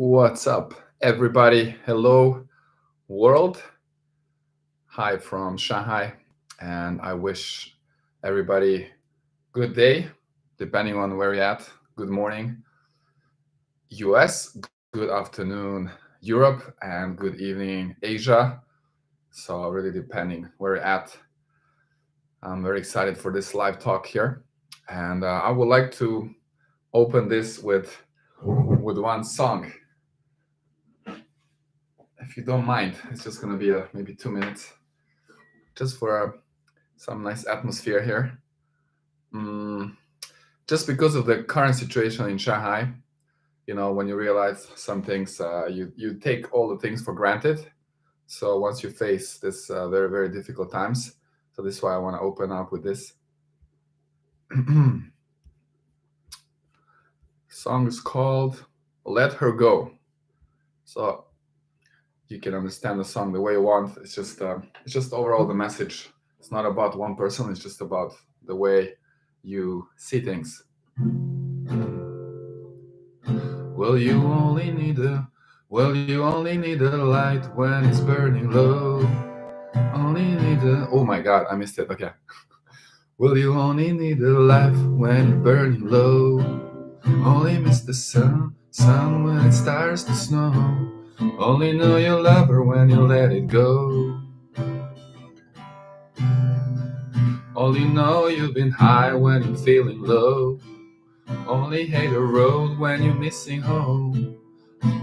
What's up, everybody? Hello, world. Hi from Shanghai, and I wish everybody good day, depending on where you're at. Good morning, US. Good afternoon, Europe, and good evening, Asia. So, really, depending where you're at, I'm very excited for this live talk here, and I would like to open this with one song, if you don't mind. It's just gonna be maybe 2 minutes, just for some nice atmosphere here. Mm, just because of the current situation in Shanghai, when you realize some things, you take all the things for granted. So once you face this very very difficult times, so this is why I want to open up with this. Song is called "Let Her Go." So you can understand the song the way you want. It's just overall the message. It's not about one person. It's just about the way you see things. Well, you only need a you only need a light when it's burning low. Only need a oh my god, I missed it. Okay. Well, you only need a life when it's burning low. Only miss the sun when it starts to snow. Only know you love her when you let it go. Only know you've been high when you're feeling low. Only hate the road when you're missing home.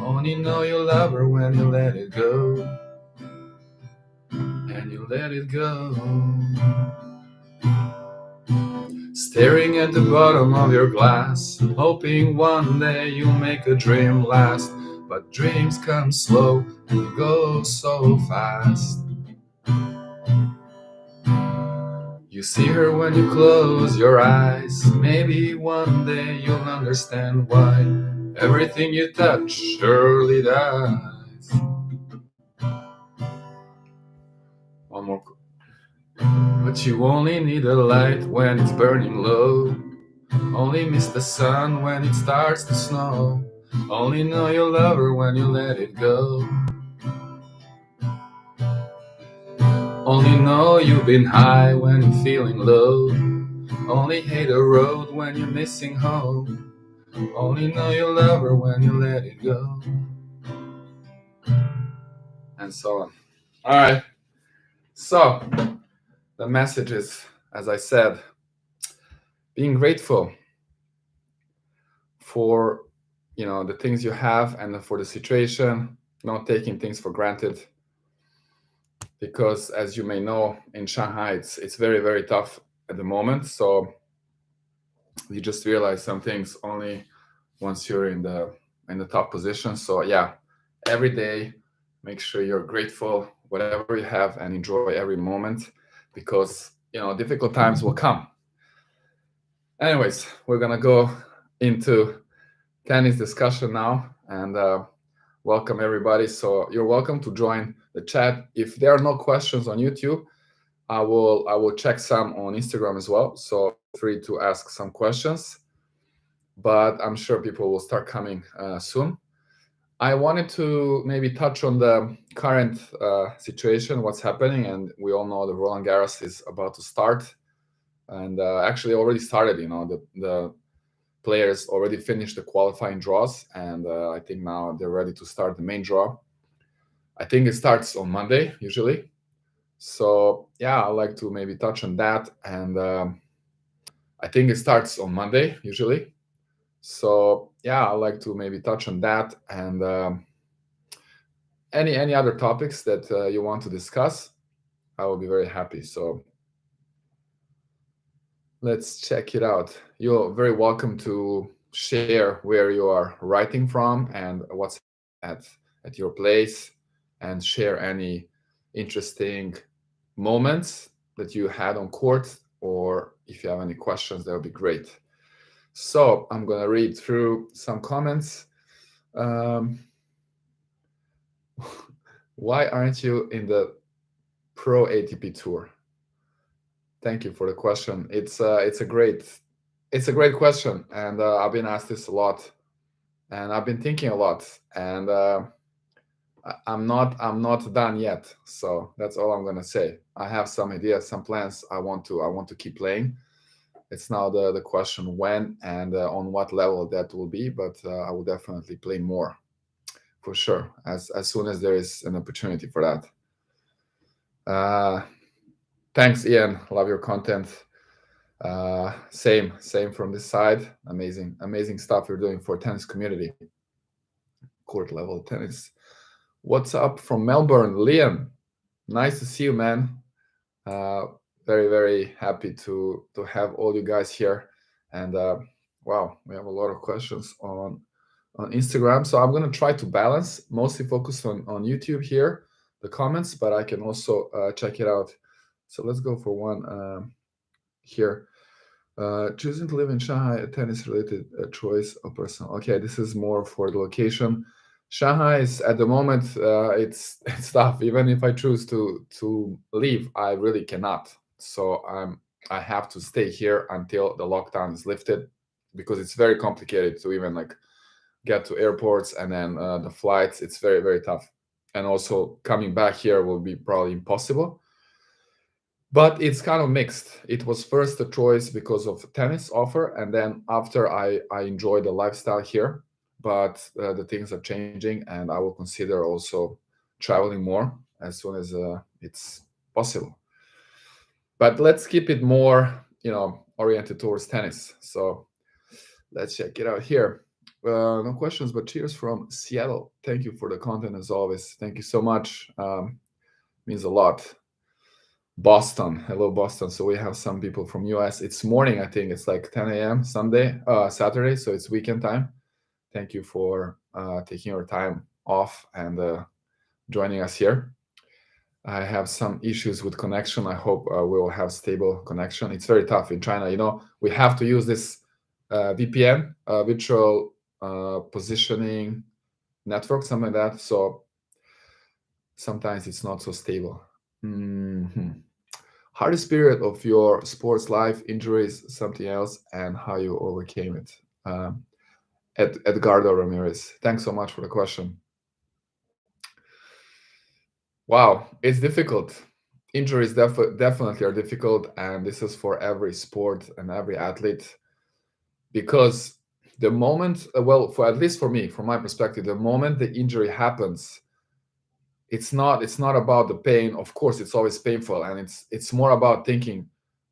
Only know you love her when you let it go. And you let it go. Staring at the bottom of your glass, hoping one day you'll make a dream last. But dreams come slow and go so fast. You see her when you close your eyes. Maybe one day you'll understand why everything you touch surely dies. One more. But you only need a light when it's burning low. Only miss the sun when it starts to snow. Only know you love her when you let it go. Only know you've been high when you're feeling low. Only hate the road when you're missing home. Only know you love her when you let it go. And so on. Alright. So, the message is, as I said, being grateful for the things you have and for the situation, not taking things for granted. Because as you may know, in Shanghai, it's very very tough at the moment. So you just realize some things only once you're in the top position. So yeah, every day, make sure you're grateful whatever you have and enjoy every moment, because difficult times will come. Anyways, we're gonna go into tennis discussion now, and welcome everybody. So you're welcome to join the chat. If there are no questions on YouTube, I will check some on Instagram as well. So feel free to ask some questions, but I'm sure people will start coming soon. I wanted to maybe touch on the current situation, what's happening, and we all know the Roland Garros is about to start, and actually already started. The players already finished the qualifying draws, and I think now they're ready to start the main draw. I think it starts on Monday usually. So yeah, I'd like to maybe touch on that, and I think it starts on Monday usually. So yeah, I'd like to maybe touch on that, and any other topics that you want to discuss, I will be very happy. So let's check it out. You're very welcome to share where you are writing from and what's at your place, and share any interesting moments that you had on court, or if you have any questions, that would be great. So I'm gonna read through some comments. Um, why aren't you in the Pro ATP Tour? Thank you for the question. It's a great question, and I've been asked this a lot, and I've been thinking a lot, and I'm not done yet. So that's all I'm gonna say. I have some ideas, some plans. I want to keep playing. It's now the question when and on what level that will be, but I will definitely play more for sure as soon as there is an opportunity for that. Uh, Thanks, Ian. Love your content. Same from this side. Amazing stuff you're doing for tennis community, court level tennis. What's up from Melbourne, Liam? Nice to see you, man. Uh, very happy to have all you guys here, and wow, we have a lot of questions on Instagram. So I'm gonna try to balance, mostly focus on YouTube here, the comments, but I can also check it out. So let's go for one here. Choosing to live in Shanghai, a tennis-related choice or personal. Okay, this is more for the location. Shanghai is at the moment it's tough. Even if I choose to leave, I really cannot. So I have to stay here until the lockdown is lifted because it's very complicated to even like get to airports and then the flights. It's very tough, and also coming back here will be probably impossible, but it's kind of mixed. It was first a choice because of tennis offer, and then after I enjoy the lifestyle here. But the things are changing, and I will consider also traveling more as soon as it's possible. But let's keep it more, oriented towards tennis. So let's check it out here. No questions, but cheers from Seattle. Thank you for the content as always. Thank you so much. Means a lot. Boston. Hello, Boston. So we have some people from US. It's morning, I think. It's like 10 a.m. Saturday. So it's weekend time. Thank you for taking your time off and joining us here. I have some issues with connection. I hope we will have stable connection. It's very tough in China. We have to use this VPN, virtual positioning network, something like that. So sometimes it's not so stable. Hardest period of your sports life, injuries, something else, and how you overcame it. Edgardo Ramirez. Thanks so much for the question. Wow, it's difficult. Injuries definitely are difficult, and this is for every sport and every athlete because the moment, well, for at least for me, from my perspective, the moment the injury happens, it's not about the pain. Of course, it's always painful, and it's more about thinking,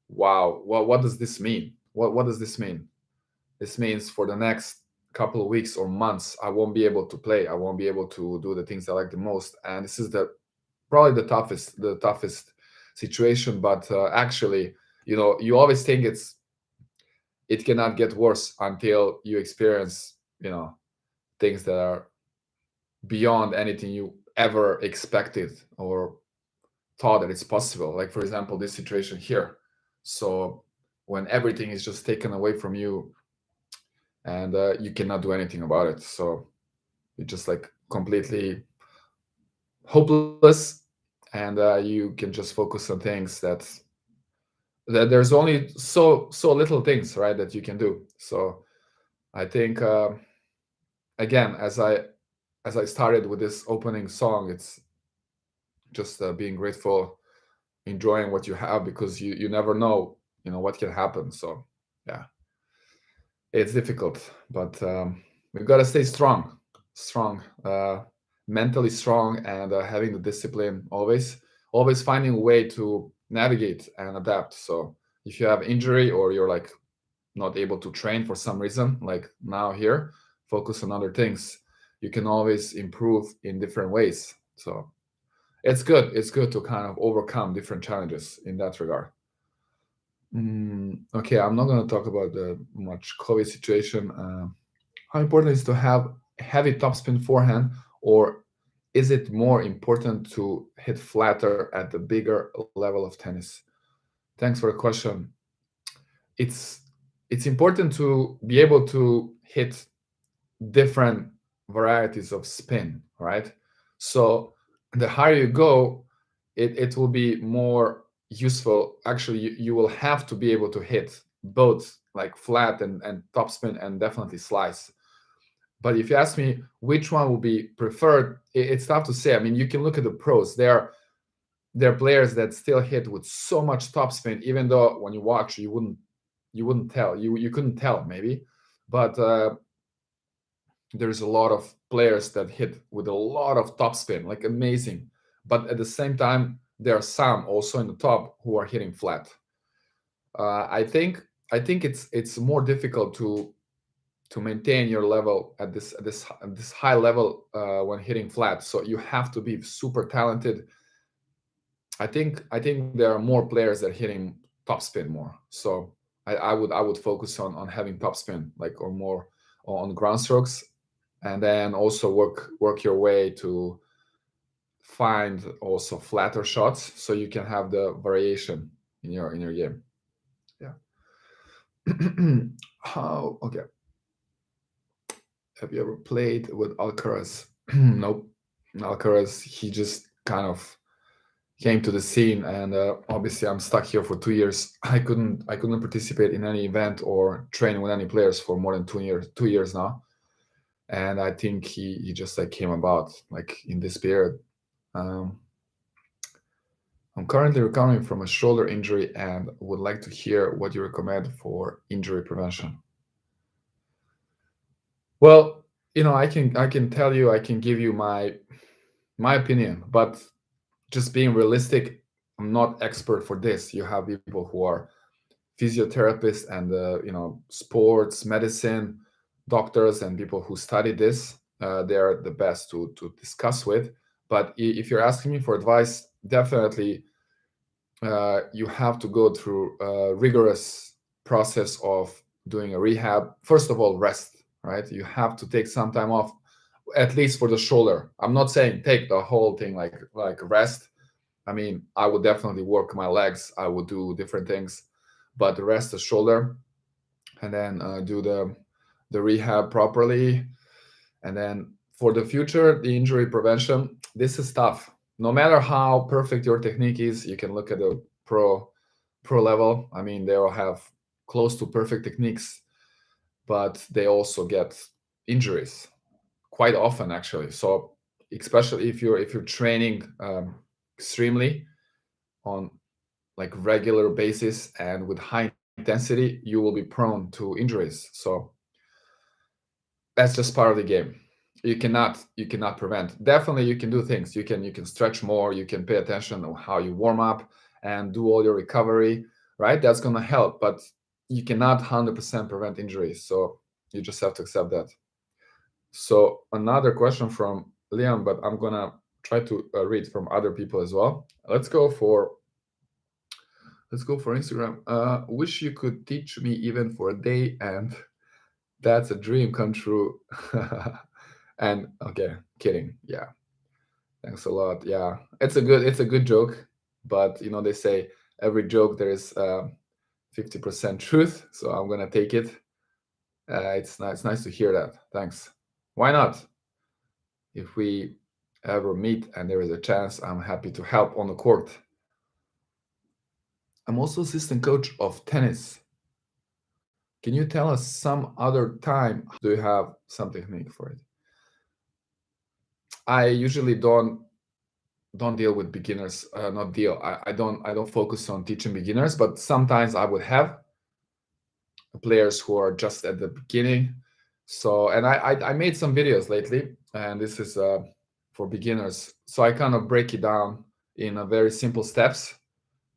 wow, well, what does this mean? What does this mean? This means for the next couple of weeks or months, I won't be able to play. I won't be able to do the things I like the most, and this is the probably the toughest situation. But actually, you always think it cannot get worse until you experience things that are beyond anything you ever expected or thought that it's possible. Like for example, this situation here. So when everything is just taken away from you and you cannot do anything about it, so you're just like completely hopeless, and you can just focus on things that there's only so little things, right, that you can do. So I think again, as I started with this opening song, it's just being grateful, enjoying what you have, because you never know what can happen. So yeah, it's difficult, but we've got to stay strong, mentally strong, and having the discipline, always finding a way to navigate and adapt. So if you have injury or you're like not able to train for some reason, like now here, focus on other things. You can always improve in different ways. So it's good to kind of overcome different challenges in that regard. Okay, I'm not going to talk about the much COVID situation. How important is to have heavy topspin forehand, or is it more important to hit flatter at the bigger level of tennis? Thanks for the question. It's it's important to be able to hit different varieties of spin, right? So the higher you go, it will be more useful. Actually, you will have to be able to hit both like flat and topspin and definitely slice. But if you ask me which one would be preferred, it's tough to say. I mean, you can look at the pros. There are players that still hit with so much topspin, even though when you watch, you wouldn't tell. You couldn't tell maybe, but there's a lot of players that hit with a lot of topspin, like amazing. But at the same time, there are some also in the top who are hitting flat. I think it's more difficult to maintain your level at this high level when hitting flat. So you have to be super talented. I think there are more players that are hitting topspin more. So I would focus on having topspin like or more on ground strokes, and then also work your way to find also flatter shots so you can have the variation in your game. Yeah. How okay. Have you ever played with Alcaraz? Nope. Alcaraz, he just kind of came to the scene, and obviously I'm stuck here for 2 years. I couldn't participate in any event or train with any players for more than 2 years. 2 years now, and I think he just like came about like in this period. Um, I'm currently recovering from a shoulder injury and would like to hear what you recommend for injury prevention. Well, I can tell you, I can give you my opinion, but just being realistic, I'm not expert for this. You have people who are physiotherapists and sports medicine doctors and people who study this. They are the best to discuss with. But if you're asking me for advice, definitely you have to go through a rigorous process of doing a rehab. First of all, rest, right? You have to take some time off, at least for the shoulder. I'm not saying take the whole thing like rest. I mean, I would definitely work my legs. I would do different things, but rest the shoulder, and then do the rehab properly. And then for the future, the injury prevention. This is tough. No matter how perfect your technique is, you can look at the pro level. I mean, they all have close to perfect techniques, but they also get injuries quite often, actually. So especially if you're training extremely on like regular basis and with high intensity, you will be prone to injuries. So that's just part of the game. You cannot prevent. Definitely you can do things. You can stretch more, you can pay attention on how you warm up and do all your recovery, right? That's going to help, but you cannot 100% prevent injuries. So you just have to accept that. So another question from Liam, but I'm going to try to read from other people as well. Let's go for Instagram. Wish you could teach me even for a day, and that's a dream come true. And okay, kidding. Yeah, thanks a lot. Yeah, it's a good joke, but they say every joke there is 50% truth, so I'm gonna take it. It's nice to hear that. Thanks. Why not? If we ever meet and there is a chance, I'm happy to help on the court. I'm also assistant coach of tennis. Can you tell us some other time? Do you have some technique for it? I usually don't deal with beginners. Not deal. I don't focus on teaching beginners, but sometimes I would have players who are just at the beginning. So, and I made some videos lately, and this is for beginners. So I kind of break it down in a very simple steps.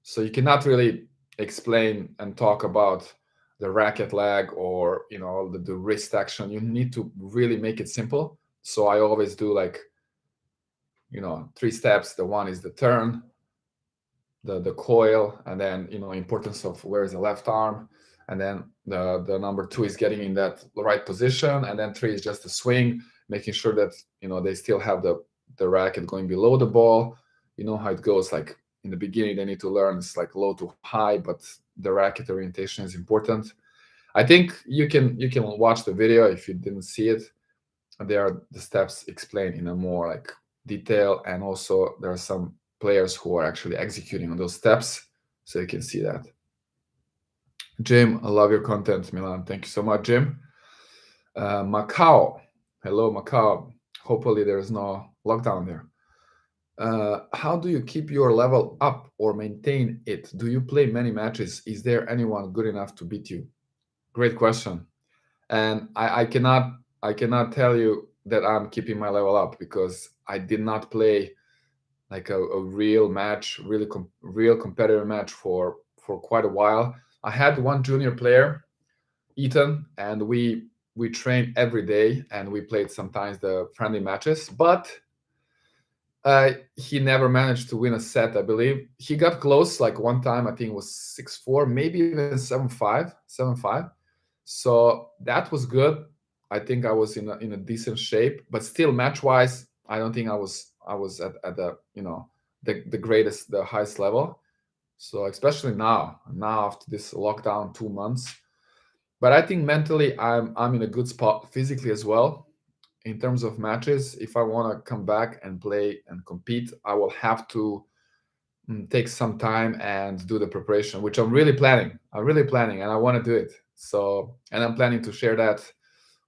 So you cannot really explain and talk about the racket lag or the wrist action. You need to really make it simple. So I always do like 3 steps. The one is the turn, the coil, and then importance of where is the left arm, and then the number 2 is getting in that right position, and then 3 is just the swing, making sure that they still have the racket going below the ball. You know how it goes. Like in the beginning, they need to learn it's like low to high, but the racket orientation is important. I think you can watch the video if you didn't see it. There are the steps explained in a more like detail, and also there are some players who are actually executing on those steps, so you can see that. Jim, I love your content, Milan. Thank you so much, Jim. Macau. Hello, Macau. Hopefully, there is no lockdown there. How do you keep your level up or maintain it? Do you play many matches? Is there anyone good enough to beat you? Great question. And I cannot tell you that I'm keeping my level up because I did not play like a real match, real competitive match for quite a while. I had one junior player, Ethan, and we trained every day and we played sometimes the friendly matches, but he never managed to win a set. I believe he got close like one time. I think it was 6-4, maybe even 7-5, 7-5. So that was good. I think I was in a decent shape, but still match wise, I don't think I was at the the greatest, the highest level. So especially now after this lockdown 2 months, but I think mentally I'm in a good spot physically as well. In terms of matches, if I want to come back and play and compete, I will have to take some time and do the preparation, which I'm really planning, and I want to do it. So, and I'm planning to share that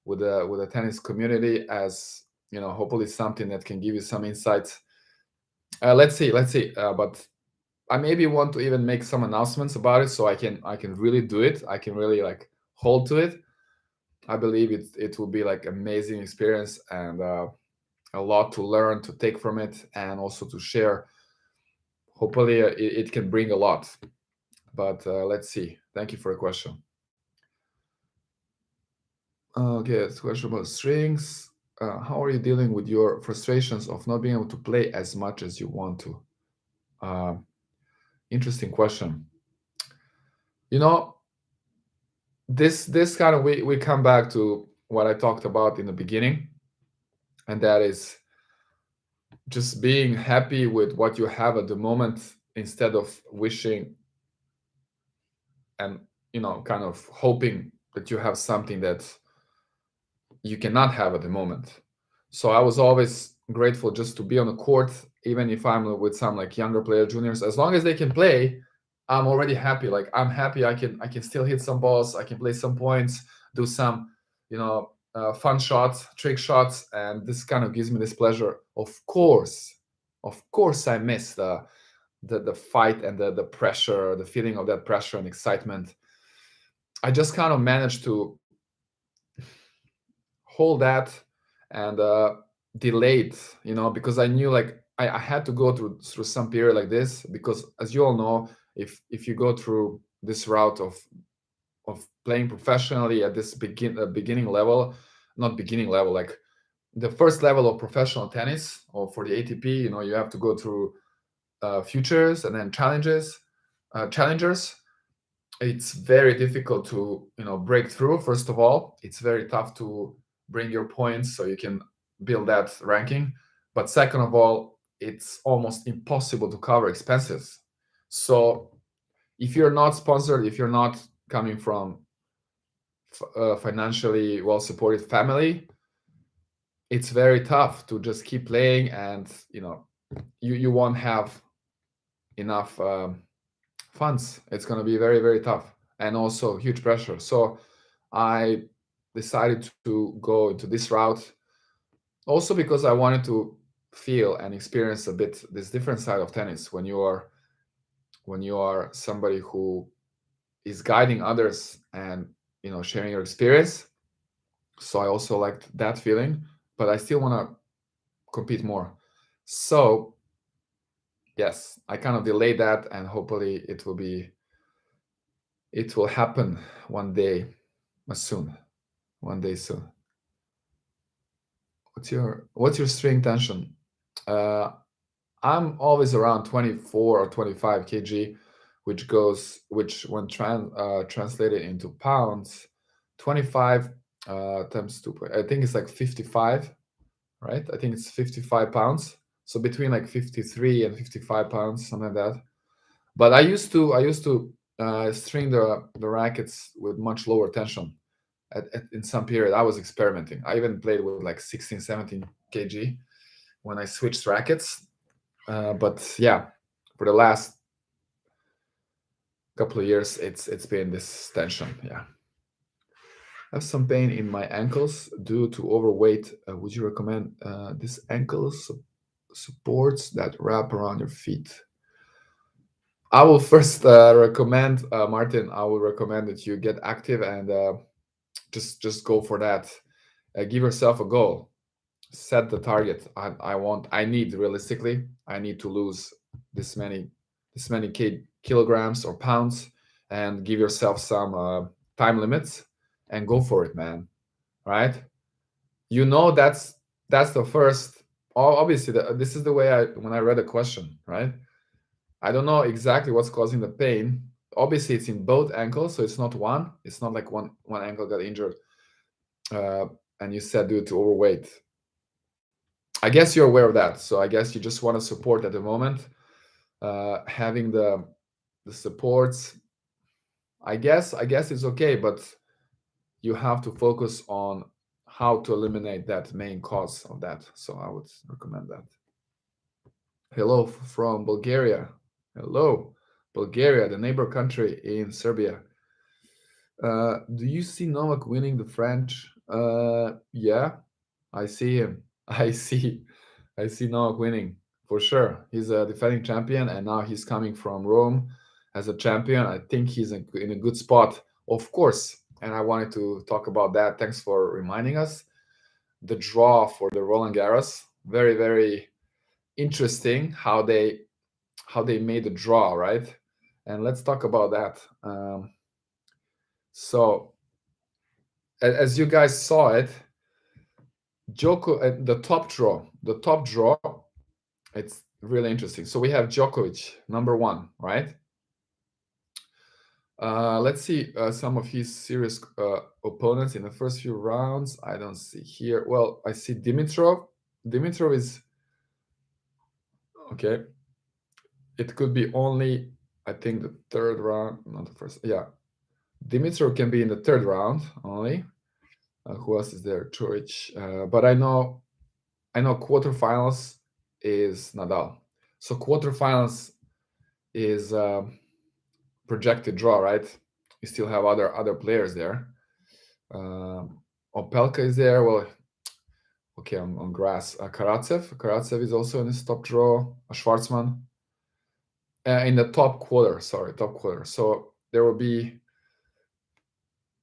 with the tennis community as hopefully something that can give you some insights. Let's see. But I maybe want to even make some announcements about it, so I can really do it. I can really like hold to it. I believe it will be like amazing experience and a lot to learn, to take from it, and also to share. Hopefully, it can bring a lot. But let's see. Thank you for the question. Okay, it's a question about strings. How are you dealing with your frustrations of not being able to play as much as you want to? Uh, Interesting question. You know, this kind of we come back to what I talked about in the beginning, and that is just being happy with what you have at the moment instead of wishing and kind of hoping that you have something that you cannot have at the moment. So I was always grateful just to be on the court, even if I'm with some like younger player juniors. As long as they can play, I'm already happy. Like I'm happy I can still hit some balls, I can play some points, do some fun shots, trick shots, and this kind of gives me this pleasure. Of course, I miss the fight and the pressure, the feeling of that pressure and excitement. I just kind of managed to hold that and delayed, because I knew like I had to go through some period like this because, as you all know, if you go through this route of playing professionally at this beginning level, not beginning level, like the first level of professional tennis or for the ATP, you have to go through futures and then challengers. It's very difficult to break through. First of all, it's very tough to bring your points so you can build that ranking, but second of all, it's almost impossible to cover expenses. So if you're not sponsored, if you're not coming from financially well supported family, it's very tough to just keep playing, and you won't have enough funds. It's going to be very, very tough and also huge pressure. So I decided to go into this route also because I wanted to feel and experience a bit this different side of tennis when you are somebody who is guiding others and sharing your experience. So I also liked that feeling, but I still want to compete more. So yes, I kind of delayed that, and hopefully it will happen one day, soon, one day soon. What's your string tension? Uh, I'm always around 24 or 25 kg, which when translated into pounds, 25 times 2. I think it's like 55, right? I think it's 55 pounds. So between like 53 and 55 pounds, something like that. But I used to string the rackets with much lower tension. In some period, I was experimenting. I even played with like 16, 17 kg when I switched rackets. But yeah, for the last couple of years, it's been this tension. Yeah. Have some pain in my ankles due to overweight. Would you recommend this supports that wrap around your feet? I will first recommend, Martin. I will recommend that you get active and just go for that. Give yourself a goal. Set the target. I need realistically. I need to lose this many kilograms or pounds, and give yourself some time limits and go for it, man. Right? You know that's the first. Obviously, this is the way I when I read the question. Right? I don't know exactly what's causing the pain. Obviously, it's in both ankles, so it's not one. It's not like one ankle got injured, uh, and you said due to overweight. I guess you're aware of that, so I guess you just want to support at the moment. Having the supports, I guess it's okay, but you have to focus on how to eliminate that main cause of that. So I would recommend that. Hello from Bulgaria. Hello, Bulgaria, the neighbor country in Serbia. Do you see Novak winning the French? Yeah, I see him. I see Novak winning for sure. He's a defending champion, and now he's coming from Rome as a champion. I think he's in a good spot, of course. And I wanted to talk about that. Thanks for reminding us. The draw for the Roland Garros, very very interesting how they made the draw, right? And let's talk about that. So as you guys saw it, the top draw, it's really interesting. So we have Djokovic, number one, right? Let's see some of his serious opponents in the first few rounds. I don't see here. Well, I see Dimitrov. Dimitrov is okay. It could be only, I think, the third round, not the first. Yeah, Dimitrov can be in the third round only. Who else is there? Chorich. But I know quarterfinals is Nadal. So quarterfinals is projected draw, right? You still have other players there. Opelka is there. Well, okay, on grass. Karatsev is also in this top draw. Schwartzman in the top quarter. Sorry, top quarter. So there will be,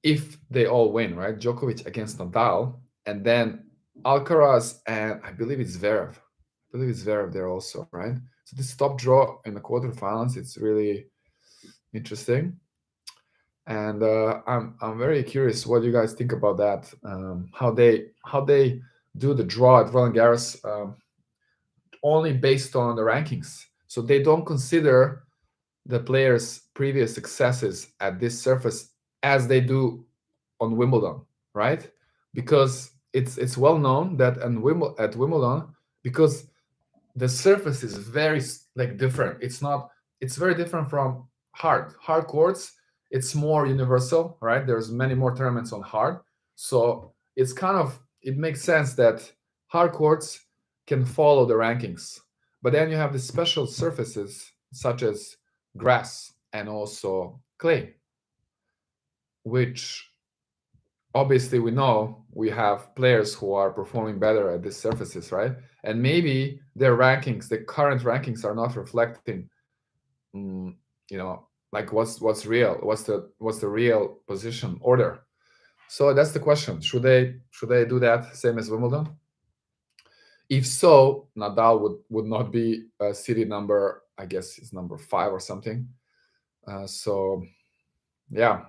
if they all win, right? Djokovic against Nadal, and then Alcaraz and I believe it's Zverev. I believe it's Zverev there also, right? So this top draw in the quarterfinals, it's really interesting, and I'm very curious what you guys think about that. How they do the draw at Roland Garros, only based on the rankings, so they don't consider the players' previous successes at this surface as they do on Wimbledon, right? Because it's well known that at Wimbledon, because the surface is very like different. It's very different from hard courts. It's more universal, right? There's many more tournaments on hard, so it makes sense that hard courts can follow the rankings, but then you have the special surfaces such as grass and also clay, which obviously we know we have players who are performing better at these surfaces, right? And maybe the current rankings are not reflecting, mm, like what's real, what's the real position order. So that's the question. Should they do that same as Wimbledon? If so, Nadal would not be seeded number, I guess it's number 5 or something. So yeah,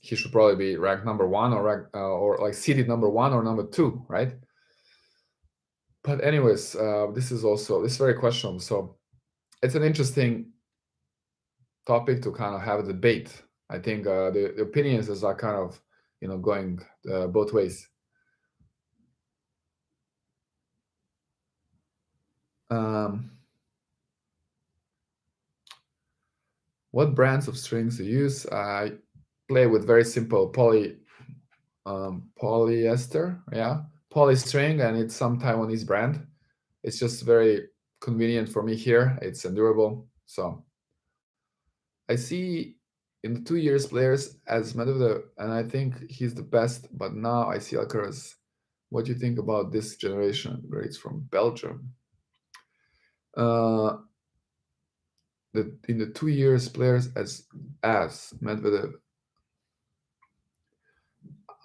he should probably be ranked number 1 or like seeded number 1 or number 2, right? But anyways, this is very questionable. So it's an interesting topic to kind of have a debate. I think the opinions are kind of going both ways. Um, what brands of strings do you use? I play with very simple polyester, yeah, polystring, and it's some Taiwanese brand. It's just very convenient for me here. It's endurable. So I see, in the 2 years players as Medvedev, and I think he's the best. But now I see Alcaraz. What do you think about this generation? Greats from Belgium. Uh, in the 2 years players as Medvedev.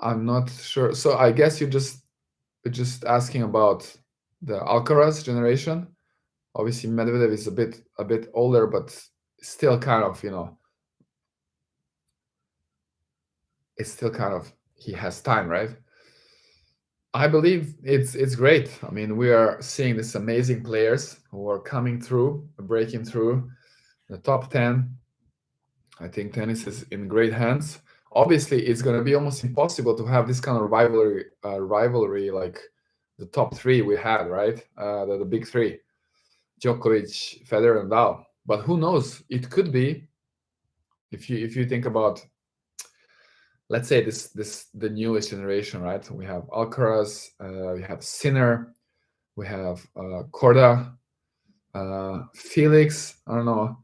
I'm not sure. So I guess you're just asking about the Alcaraz generation. Obviously, Medvedev is a bit older, but still kind of, it's still kind of he has time, right? I believe it's great. I mean, we are seeing these amazing players who are coming through, breaking through the top 10. I think tennis is in great hands. Obviously, it's going to be almost impossible to have this kind of rivalry like the top three we had, right? The big three, Djokovic, Federer, and Nadal. But who knows? It could be if you think about, let's say this the newest generation, right? We have Alcaraz, we have Sinner, we have Korda, Felix. I don't know,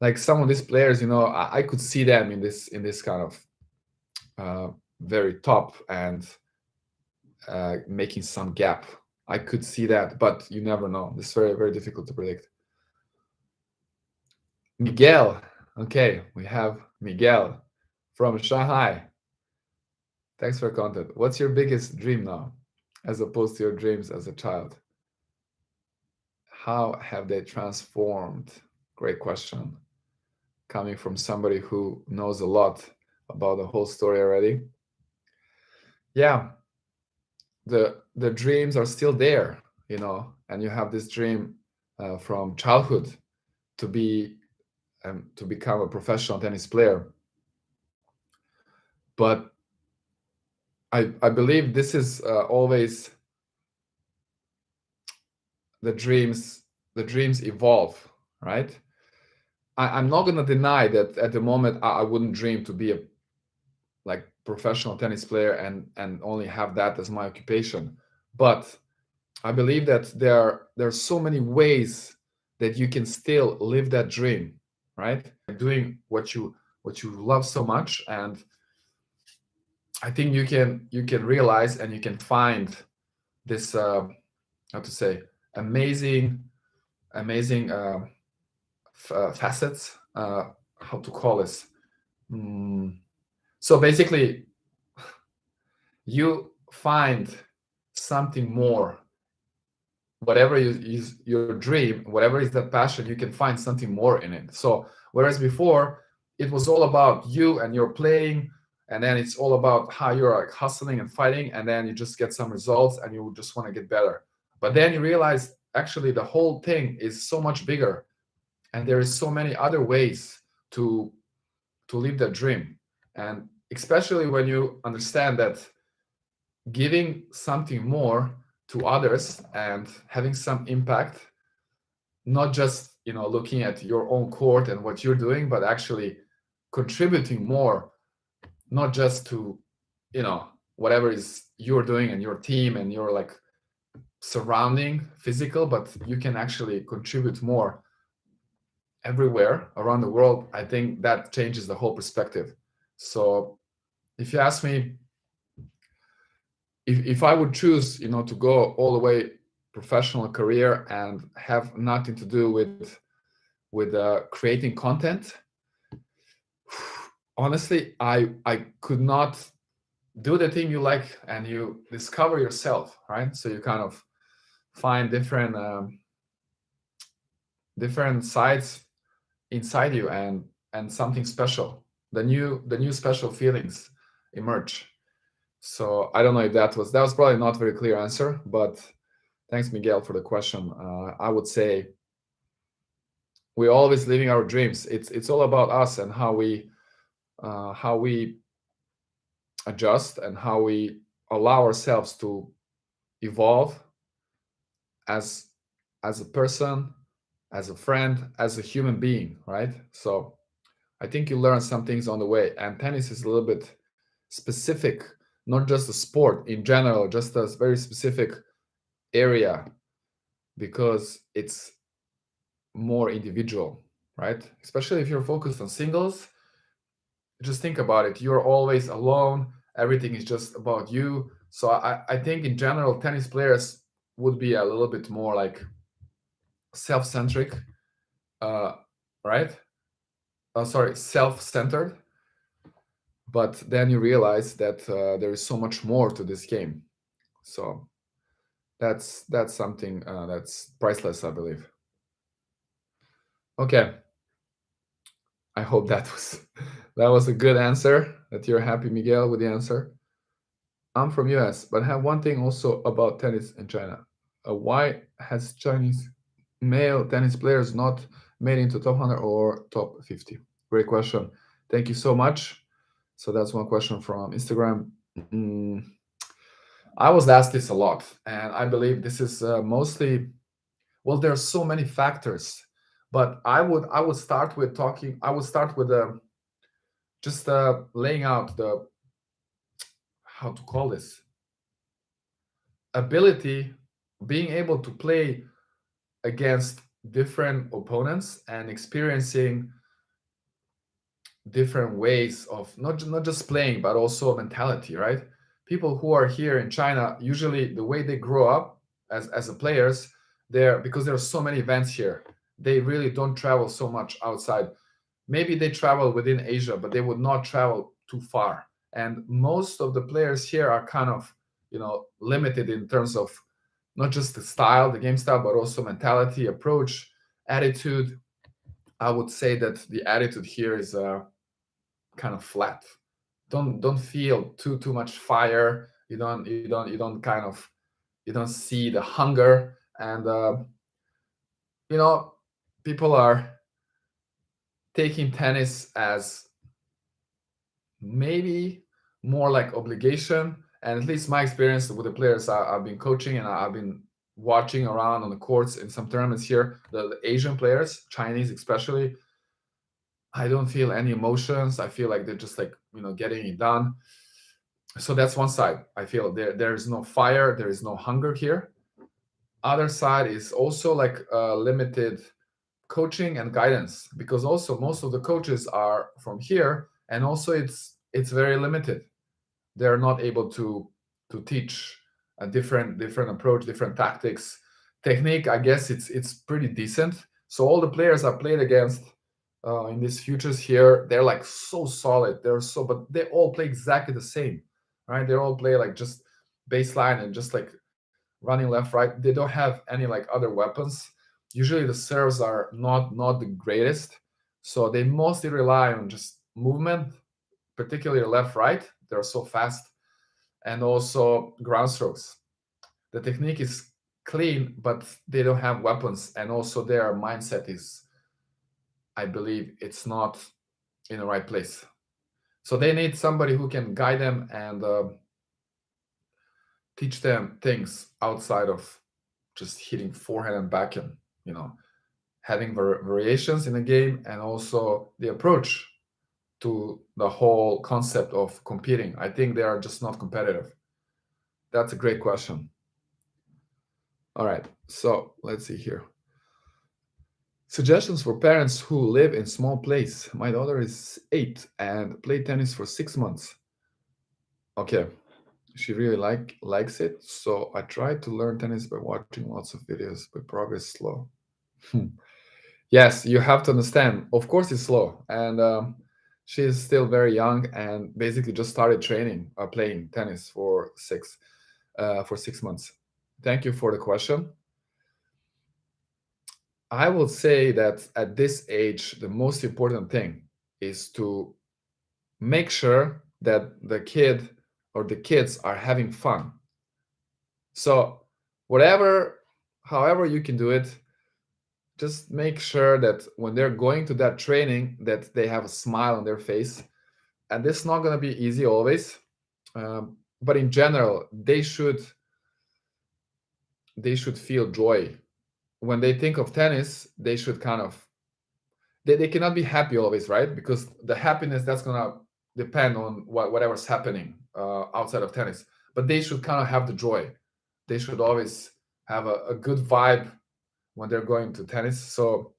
like some of these players, I could see them in this kind of very top and making some gap. I could see that, but you never know. It's very, very difficult to predict. Miguel. Okay, we have Miguel from Shanghai. Thanks for content. What's your biggest dream now, as opposed to your dreams as a child? How have they transformed? Great question. Coming from somebody who knows a lot about the whole story already. Yeah, the dreams are still there, and you have this dream from childhood to become a professional tennis player. But I believe this is always the dreams evolve, right? I'm not gonna deny that at the moment I wouldn't dream to be a like professional tennis player and only have that as my occupation. But I believe that there are so many ways that you can still live that dream, right? Doing what you love so much, and I think you can realize and you can find this how to say amazing facets. How to call this? So basically, you find something more. Whatever is your dream, whatever is that passion, you can find something more in it. So whereas before it was all about you and your playing, and then it's all about how you're like hustling and fighting, and then you just get some results and you just want to get better. But then you realize actually the whole thing is so much bigger, and there is so many other ways to live that dream. And especially when you understand that giving something more to others and having some impact, not just looking at your own court and what you're doing, but actually contributing more, not just to whatever is you're doing and your team and your like surrounding physical, but you can actually contribute more everywhere around the world. I think that changes the whole perspective. So if you ask me, if I would choose to go all the way professional career and have nothing to do with creating content, honestly I could not do the thing you like, and you discover yourself, right? So you kind of find different sides inside you, and something special, the new special feelings emerge. So I don't know if that was probably not a very clear answer, but thanks, Miguel, for the question. I would say we're always living our dreams. It's all about us and how we adjust and how we allow ourselves to evolve as a person, as a friend, as a human being, right? So I think you learn some things on the way, and tennis is a little bit specific, not just a sport in general, just a very specific area, because it's more individual, right? Especially if you're focused on singles, just think about it. You're always alone. Everything is just about you. So I think in general, tennis players would be a little bit more like self-centric, uh, right? Sorry, self-centered. But then you realize that there is so much more to this game. So that's something that's priceless, I believe. Okay, I hope that was that was a good answer. That you're happy, Miguel, with the answer. I'm from US, but I have one thing also about tennis in China. Why has Chinese male tennis players not made into top 100 or top 50? Great question. Thank you so much. So that's one question from Instagram. I was asked this a lot, and I believe this is mostly, well, there are so many factors, but I would start with talking. I would start with just laying out the, how to call this, ability, being able to play against different opponents and experiencing different ways of not just playing but also mentality, right? People who are here in China, usually the way they grow up as a players, there, because there are so many events here, they really don't travel so much outside. Maybe they travel within Asia, but they would not travel too far. And most of the players here are kind of, limited in terms of not just the style, the game style, but also mentality, approach, attitude. I would say that the attitude here is kind of flat. Don't feel too much fire. You don't kind of, you don't see the hunger. And you know people are taking tennis as maybe more like obligation. And at least my experience with the players I've been coaching and I've been watching around on the courts in some tournaments here, the Asian players, Chinese especially, I don't feel any emotions. I feel like they're just like, getting it done. So that's one side. I feel there is no fire, there is no hunger here. Other side is also like limited coaching and guidance, because also most of the coaches are from here, and also it's very limited. They're not able to teach a different approach, different tactics, technique. I guess it's pretty decent. So all the players I played against in these futures here, they're like so solid. But they all play exactly the same, right? They all play like just baseline and just like running left, right. They don't have any like other weapons. Usually the serves are not the greatest, so they mostly rely on just movement, particularly left, right. They're so fast, and also ground strokes. The technique is clean, but they don't have weapons, and also their mindset is, I believe, it's not in the right place. So they need somebody who can guide them and teach them things outside of just hitting forehand and backhand. You know, having variations in the game, and also the approach to the whole concept of competing. I think they are just not competitive. That's a great question. All right, so let's see here. Suggestions for parents who live in small place. My daughter is 8 and played tennis for 6 months. Okay, she really likes it. So I tried to learn tennis by watching lots of videos, but progress slow. Yes, you have to understand. Of course, it's slow, and she's still very young and basically just started training, playing tennis for 6 months. Thank you for the question. I will say that at this age, the most important thing is to make sure that the kid or the kids are having fun. So, whatever, however you can do it, just make sure that when they're going to that training, that they have a smile on their face. And this is not going to be easy always, but in general, they should feel joy when they think of tennis. They should kind of, they cannot be happy always, right? Because the happiness, that's gonna depend on whatever's happening outside of tennis. But they should kind of have the joy. They should always have a good vibe when they're going to tennis. So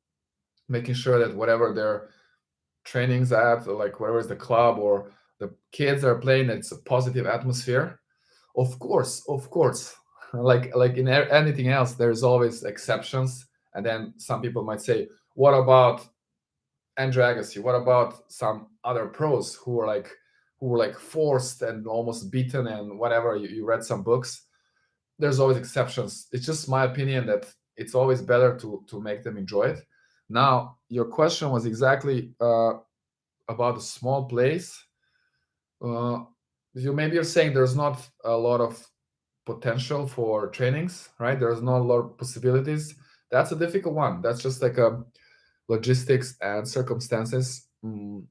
making sure that whatever they're trainings at, like wherever is the club or the kids are playing, it's a positive atmosphere. Of course, like in anything else, there's always exceptions. And then some people might say, what about Andrew Agassi? What about some other pros who were like forced and almost beaten and whatever? You read some books. There's always exceptions. It's just my opinion that it's always better to make them enjoy it. Now, your question was exactly about a small place. Uh, you maybe you're saying there's not a lot of potential for trainings, right? There's not a lot of possibilities. That's a difficult one. That's just like a logistics and circumstances.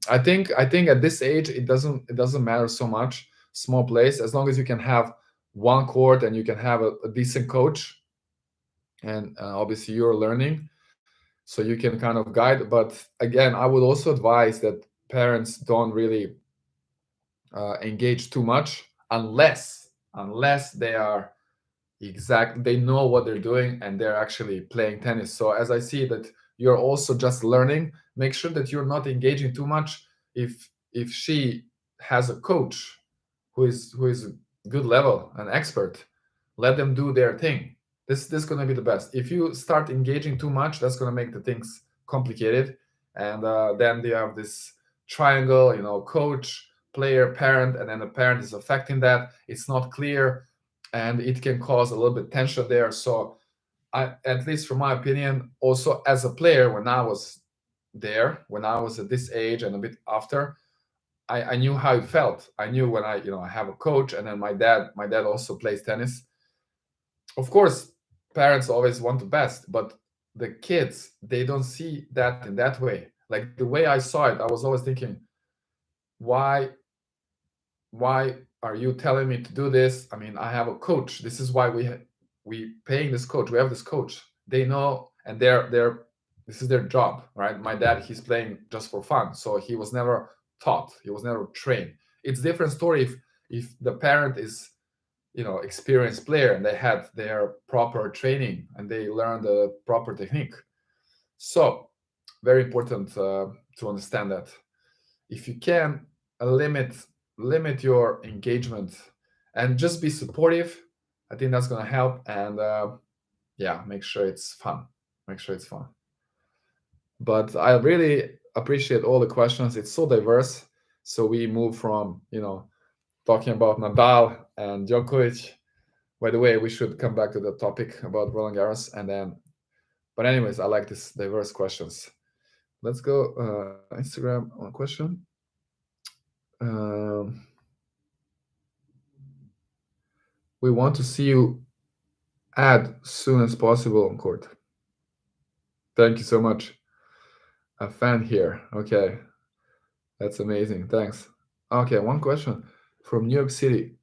I think at this age it doesn't matter so much small place, as long as you can have one court and you can have a decent coach, and obviously you're learning, so you can kind of guide. But again, I would also advise that parents don't really engage too much unless they are they know what they're doing and they're actually playing tennis. So as I see that you're also just learning, make sure that you're not engaging too much. If she has a coach who is good level, an expert, let them do their thing. This is going to be the best. If you start engaging too much, that's going to make the things complicated, and then you have this triangle, coach, player, parent, and then the parent is affecting that. It's not clear, and it can cause a little bit tension there. So at least from my opinion, also as a player, when I was there, when I was at this age and a bit after, I knew how it felt. I knew when I have a coach, and then my dad also plays tennis. Of course, parents always want the best, but the kids, they don't see that in that way. Like the way I saw it, I was always thinking, why why are you telling me to do this? I mean, I have a coach. This is why we paying this coach. We have this coach. They know, and they're this is their job, right? My dad, he's playing just for fun, so he was never taught. He was never trained. It's a different story if the parent is experienced player and they had their proper training and they learned the proper technique. So very important to understand that if you can limit your engagement and just be supportive. I think that's going to help. And yeah, make sure it's fun. Make sure it's fun. But I really appreciate all the questions. It's so diverse. So we move from talking about Nadal and Djokovic. By the way, we should come back to the topic about Roland Garros, and then. But anyways, I like this diverse questions. Let's go Instagram on question. Um, we want to see you add soon as possible on court. Thank you so much. A fan here. Okay, that's amazing. Thanks. Okay, one question from New York City.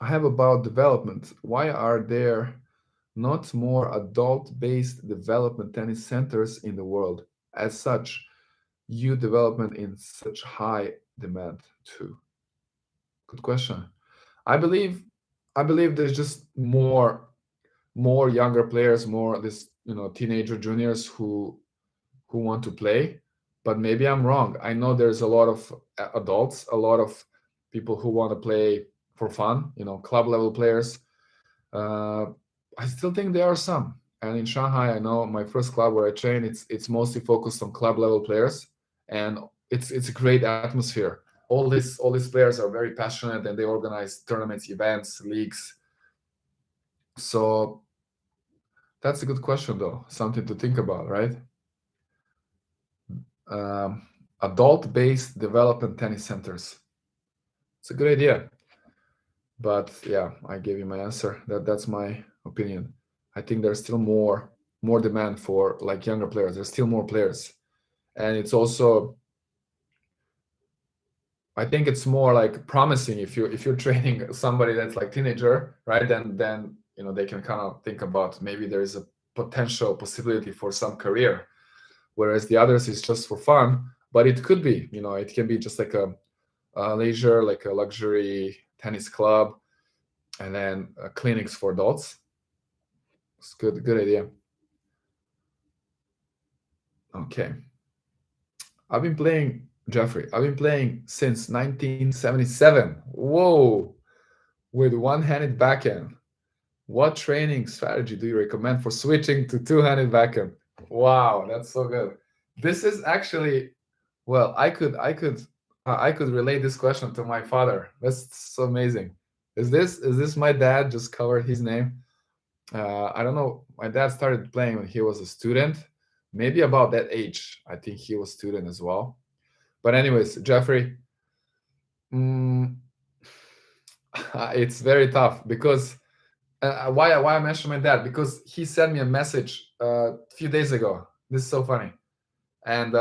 I have about development. Why are there not more adult-based development tennis centers in the world? As such, youth development in such high demand too. Good question. I believe I believe there's just more younger players, more this teenager juniors who want to play. But maybe I'm wrong. I know there's a lot of adults, a lot of people who want to play for fun, club level players. uh, I still think there are some. And in Shanghai, I know my first club where I train, it's mostly focused on club level players, and it's a great atmosphere. All these players are very passionate, and they organize tournaments, events, leagues. So that's a good question, though. Something to think about, right? Um, Adult-based development tennis centers. It's a good idea. But yeah, I gave you my answer. That's my opinion. I think there's still more demand for like younger players. There's still more players, and it's also, I think it's more like promising if you're training somebody that's like teenager, right? Then they can kind of think about maybe there is a potential possibility for some career, whereas the others is just for fun. But it could be, it can be just like a leisure, like a luxury tennis club, and then clinics for adults. It's good idea. Okay. I've been playing Jeffrey, I've been playing since 1977. Whoa, with one-handed backhand. What training strategy do you recommend for switching to two-handed backhand? Wow, that's so good. This is actually, well, I could relate this question to my father. That's so amazing. Is this my dad just covered his name? I don't know. My dad started playing when he was a student, maybe about that age. I think he was student as well. But anyways, Jeffrey, mm, it's very tough because why I mentioned my dad, because he sent me a message a few days ago. This is so funny, and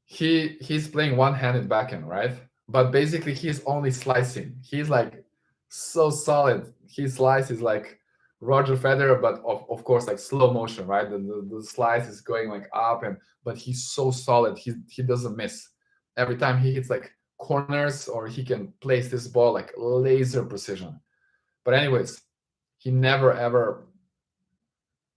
he's playing one-handed backhand, right? But basically, he's only slicing. He's like so solid. His slice is like Roger Federer, but of course like slow motion, right? The slice is going like up, and but he's so solid. He doesn't miss. Every time he hits like corners, or he can place this ball like laser precision. But anyways, he never ever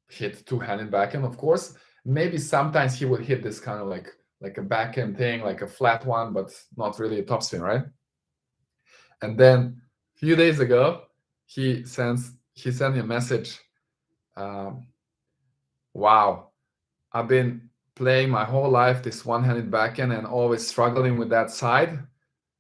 hit two-handed backhand. Of course, maybe sometimes he would hit this kind of like a backhand thing, like a flat one, but not really a topspin, right? And then a few days ago, he sent me a message. Um, wow, I've been playing my whole life this one-handed backhand and always struggling with that side,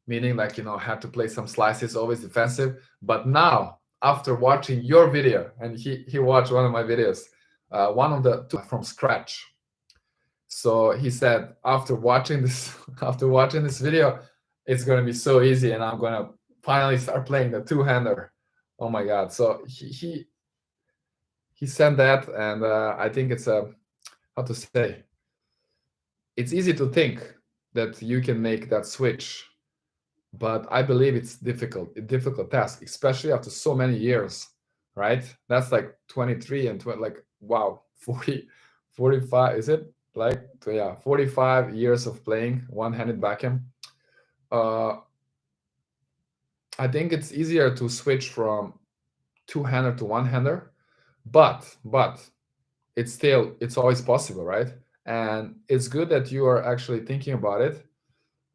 meaning like I had to play some slices, always defensive. But now, after watching your video, and he watched one of my videos, one of the two from scratch. So he said, after watching this, after watching this video, it's gonna be so easy, and I'm gonna finally start playing the two-hander. Oh my God! So he sent that, and I think it's a how to say. It's easy to think that you can make that switch, but I believe it's a difficult task, especially after so many years, right? That's like 23 and like wow, 40, 45, is it? Like yeah, 45 years of playing one-handed backhand. Uh, I think it's easier to switch from two-hander to one-hander, but it's always possible, right? And it's good that you are actually thinking about it,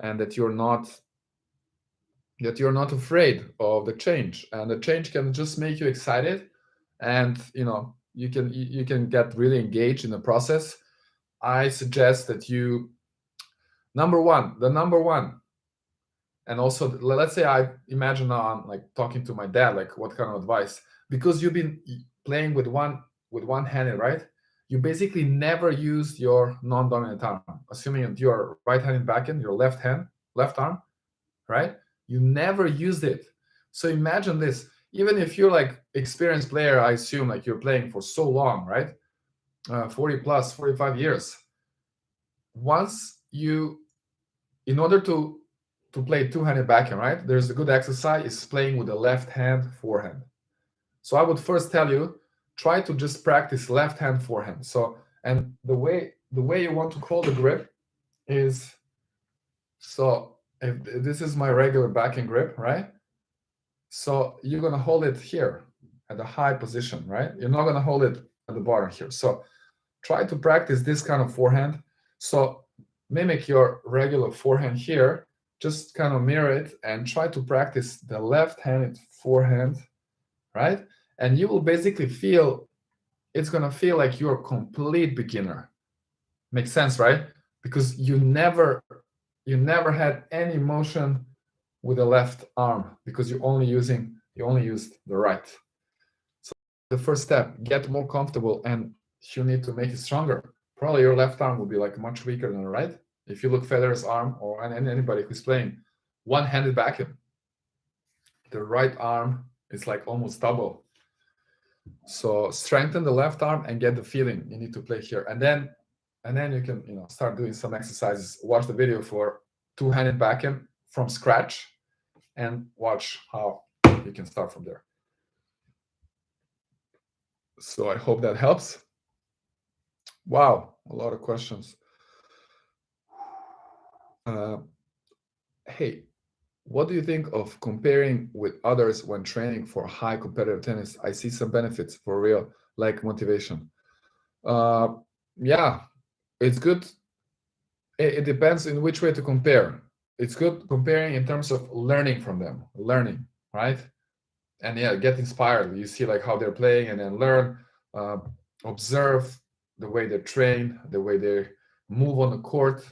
and that you're not afraid of the change, and the change can just make you excited, and you can get really engaged in the process. I suggest that you, the number one, and also let's say I imagine now I'm like talking to my dad, like what kind of advice, because you've been playing with one handed, right? You basically never used your non-dominant arm, assuming that you're right-handed backhand, your left arm, right? You never used it. So imagine this. Even if you're like experienced player, I assume like you're playing for so long, right? 40 plus, 45 years. Once you, in order to play two-handed backhand, right? There's a good exercise is playing with the left hand forehand. So I would first tell you, try to just practice left hand forehand. So, and the way you want to hold the grip is, so if this is my regular backhand grip, right? So you're gonna hold it here at a high position, right? You're not gonna hold it at the bottom here. So try to practice this kind of forehand. So mimic your regular forehand here, just kind of mirror it and try to practice the left-handed forehand, right? And you will basically feel, it's gonna feel like you're a complete beginner. Makes sense, right? Because you never had any motion with the left arm, because you only used the right. So the first step, get more comfortable, and you need to make it stronger. Probably your left arm will be like much weaker than the right. If you look Federer's arm, or anybody who's playing one-handed backhand, the right arm is like almost double. So strengthen the left arm and get the feeling you need to play here, and then you can start doing some exercises. Watch the video for two-handed backhand from scratch, and watch how you can start from there. So I hope that helps. Wow, a lot of questions. Uh, hey, what do you think of comparing with others when training for high competitive tennis? I see some benefits for real, like motivation. Uh, yeah, it's good. it depends in which way to compare. It's good comparing in terms of learning from them, learning, right? And yeah, get inspired. You see like how they're playing, and then learn, uh, observe the way they train, the way they move on the court.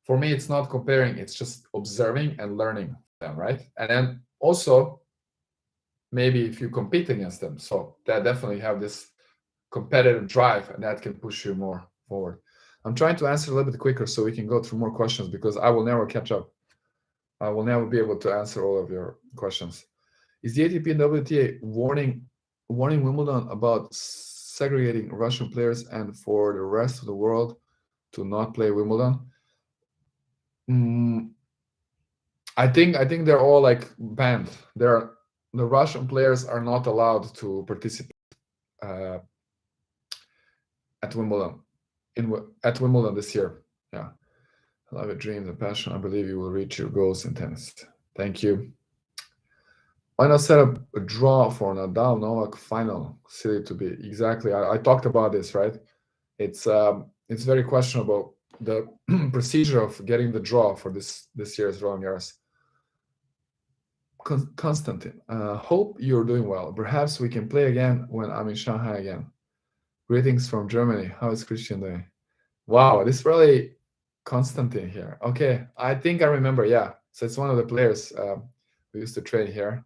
For me, it's not comparing; it's just observing and learning them, right? And then also maybe if you compete against them, so that definitely have this competitive drive, and that can push you more forward. I'm trying to answer a little bit quicker so we can go through more questions because I will never catch up. I will never be able to answer all of your questions. Is the ATP and WTA warning Wimbledon about segregating Russian players and for the rest of the world to not play Wimbledon? Mm, I think they're all like banned. The Russian players are not allowed to participate uh, at Wimbledon at Wimbledon this year. Yeah, I love your dreams and passion. I believe you will reach your goals in tennis. Thank you. Why not set up a draw for Nadal Novak final? Silly to be. Exactly. I talked about this, right? It's very questionable the procedure of getting the draw for this year's Roland Garros. Constantine, hope you're doing well. Perhaps we can play again when I'm in Shanghai again. Greetings from Germany. How is Christian doing? Wow, this really Constantine here. Okay, I think I remember. Yeah, so it's one of the players who used to train here.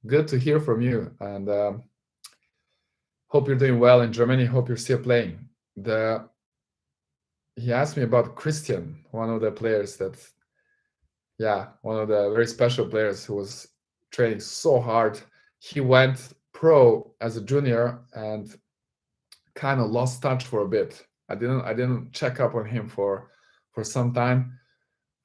Good to hear from you, and hope you're doing well in Germany. Hope you're still playing. He asked me about Christian, one of the players that, yeah, one of the very special players who was training so hard. He went pro as a junior and kind of lost touch for a bit. I didn't check up on him for some time.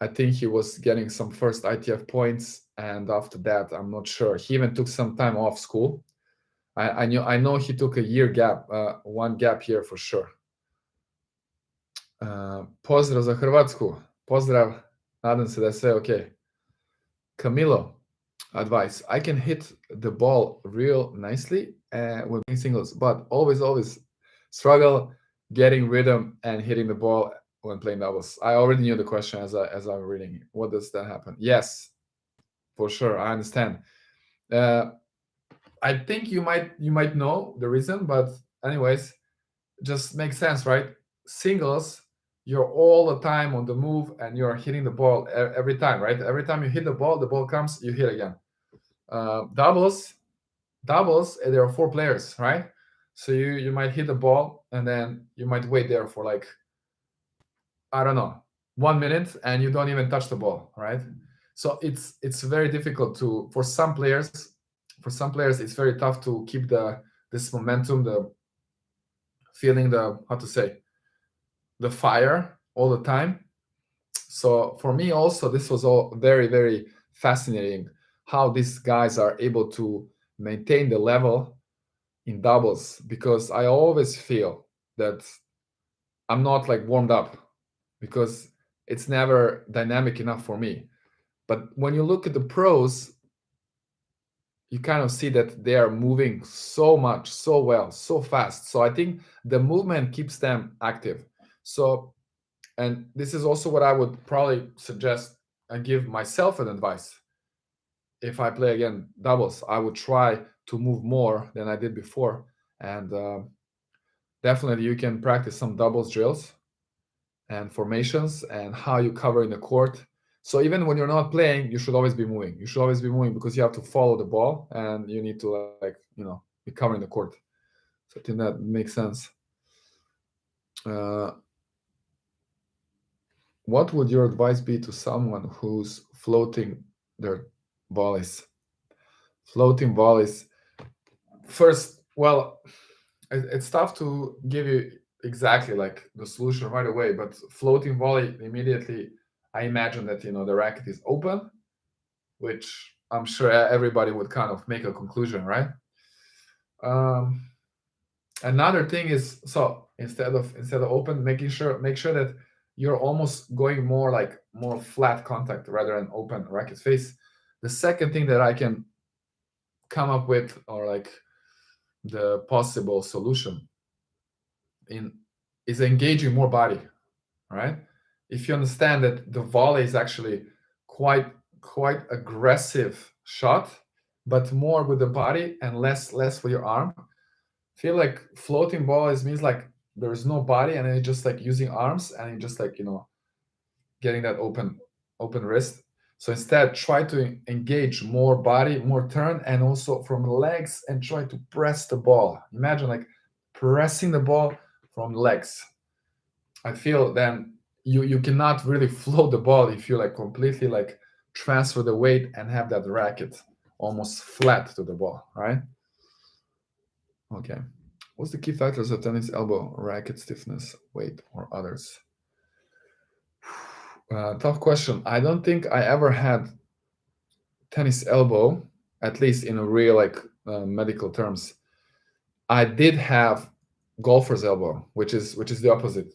I think he was getting some first ITF points, and after that, I'm not sure. He even took some time off school. I know he took a year gap, one gap year for sure. Pozdrav za Hrvatsku. Pozdrav. Nadam se da je sve okay. Camilo, advice. I can hit the ball real nicely when playing singles, but always struggle getting rhythm and hitting the ball when playing doubles. I already knew the question as I'm reading. What does that happen? Yes, for sure. I understand. I think you might know the reason, but anyways, just makes sense, right? Singles, you're all the time on the move and you're hitting the ball every time, right? Every time you hit the ball comes, you hit again. Doubles, there are four players, right? So you might hit the ball and then you might wait there for like, I don't know, 1 minute, and you don't even touch the ball, right? So it's very difficult for some players. For some players, it's very tough to keep this momentum, the feeling, the how to say, the fire all the time. So for me also, this was all very fascinating how these guys are able to maintain the level in doubles, because I always feel that I'm not like warmed up because it's never dynamic enough for me. But when you look at the pros, you kind of see that they are moving so much, so well, so fast. So I think the movement keeps them active. So, and this is also what I would probably suggest and give myself an advice. If I play again doubles, I would try to move more than I did before. And definitely you can practice some doubles drills and formations and how you cover in the court. So even when you're not playing, you should always be moving. You should always be moving because you have to follow the ball and you need to be covering the court. So I think that makes sense. What would your advice be to someone who's floating their volleys? Floating volleys. First, well, it's tough to give you exactly like the solution right away, but floating volley, immediately I imagine that the racket is open, which I'm sure everybody would kind of make a conclusion, right? Another thing is, so instead of open, make sure that you're almost going more flat contact rather than open racket face. The second thing that I can come up with, or like the possible solution is engaging more body, right? if you understand that the volley is actually quite quite aggressive shot, but more with the body and less with your arm. Feel like floating ball is means like there is no body and then you're just like using arms and you just like getting that open wrist. So instead, try to engage more body, more turn, and also from the legs, and try to press the ball. Imagine like pressing the ball from legs. I feel then you cannot really float the ball if you like completely like transfer the weight and have that racket almost flat to the ball, right? Okay. What's the key factors of tennis elbow? Racket stiffness, weight, or others? Tough question. I don't think I ever had tennis elbow, at least in a real like medical terms. I did have golfer's elbow, which is the opposite.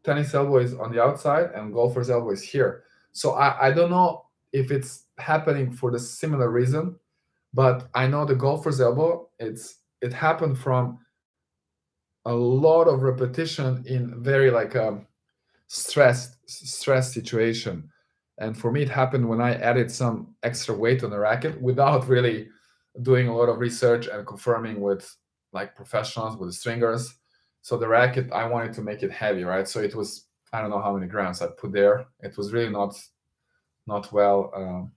Tennis elbow is on the outside and golfer's elbow is here. So I don't know if it's happening for the similar reason, but I know the golfer's elbow, it happened from a lot of repetition in very like stress situation. And for me, it happened when I added some extra weight on the racket without really doing a lot of research and confirming with like professionals, with the stringers. So the racket, I wanted to make it heavy, right? So it was, I don't know how many grams I put there. It was really not well,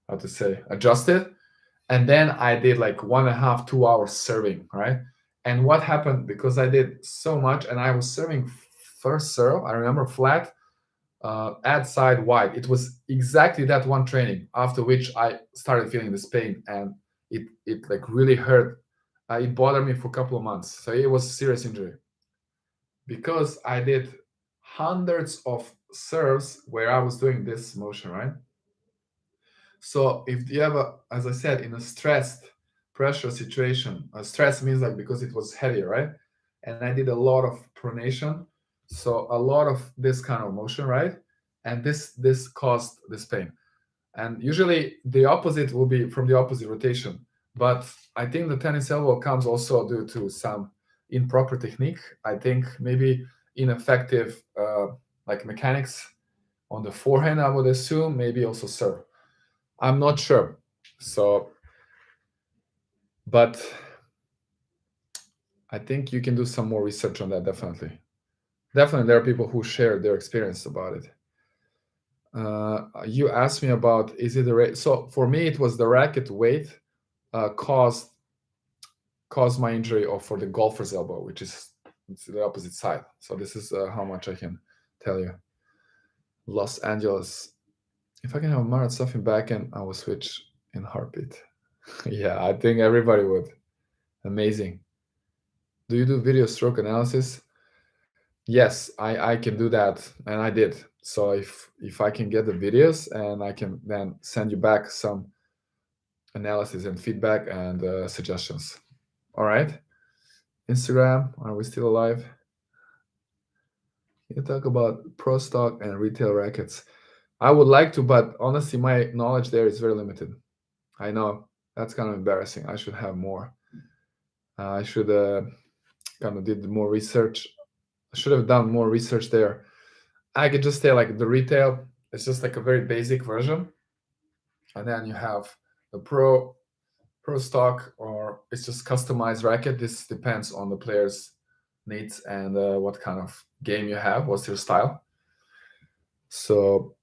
how to say, adjusted. And then I did like 1.5, 2 hours serving, right? And what happened, because I did so much and I was serving first serve, I remember flat, ad side wide. It was exactly that one training after which I started feeling this pain and it like really hurt. It bothered me for a couple of months. So it was a serious injury because I did hundreds of serves where I was doing this motion, right? So if you have a, as I said, in a stressed pressure situation, stress means like because it was heavy, right? And I did a lot of pronation, so a lot of this kind of motion, right? And this caused this pain. And usually the opposite will be from the opposite rotation. But I think the tennis elbow comes also due to some improper technique. I think maybe ineffective like mechanics on the forehand, I would assume, maybe also serve. I'm not sure. So, but I think you can do some more research on that. Definitely, definitely, there are people who share their experience about it. You asked me about is it the so for me it was the racket weight caused my injury, or for the golfer's elbow, which is it's the opposite side. So this is how much I can tell you. Los Angeles. If I can have a Marat Safin backhand, I will switch in heartbeat. Yeah, I think everybody would. Amazing. Do you do video stroke analysis? Yes, I can do that, and I did. So if I can get the videos, and I can then send you back some analysis and feedback and suggestions. All right. Instagram, are we still alive? Can you talk about pro stock and retail rackets? I would like to, but honestly, my knowledge there is very limited. I know that's kind of embarrassing. I should have more. I should kind of did more research. I should have done more research there. I could just say like the retail, it's just like a very basic version, and then you have the pro stock, or it's just customized racket. This depends on the player's needs and what kind of game you have, what's your style. So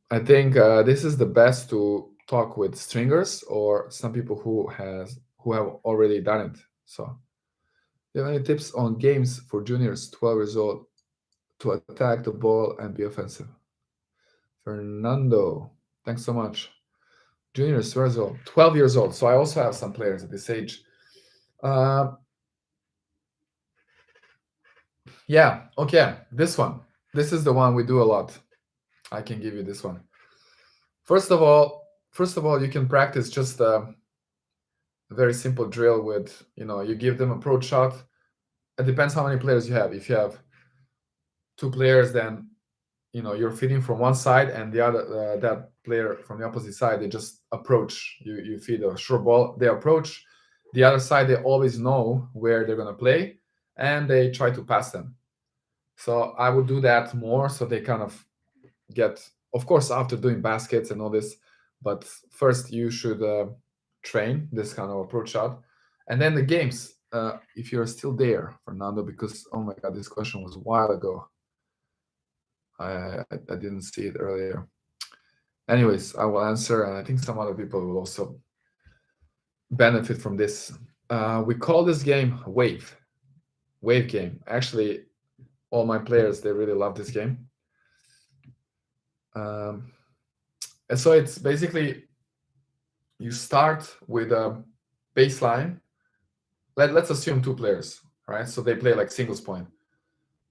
I think this is the best to talk with stringers or some people who have already done it. So, do you have any tips on games for juniors 12 years old to attack the ball and be offensive? Fernando, thanks so much. Juniors 12 years old, 12 years old. So I also have some players at this age. Uh, yeah, okay. This one. This is the one we do a lot. I can give you this one. First of all, you can practice just a very simple drill with, you give them approach shot. It depends how many players you have. If you have two players, then you're feeding from one side, and the other that player from the opposite side, they just approach. You feed a short ball, they approach. The other side, they always know where they're going to play, and they try to pass them. So I would do that more, so they kind of get, of course, after doing baskets and all this, but first you should train this kind of approach shot. And then the games, if you're still there, Fernando, because oh my god, this question was a while ago. I didn't see it earlier. Anyways, I will answer, and I think some other people will also benefit from this. We call this game wave game. Actually, all my players, they really love this game. And so it's basically, you start with a baseline. Let's assume two players, right? So they play like singles point.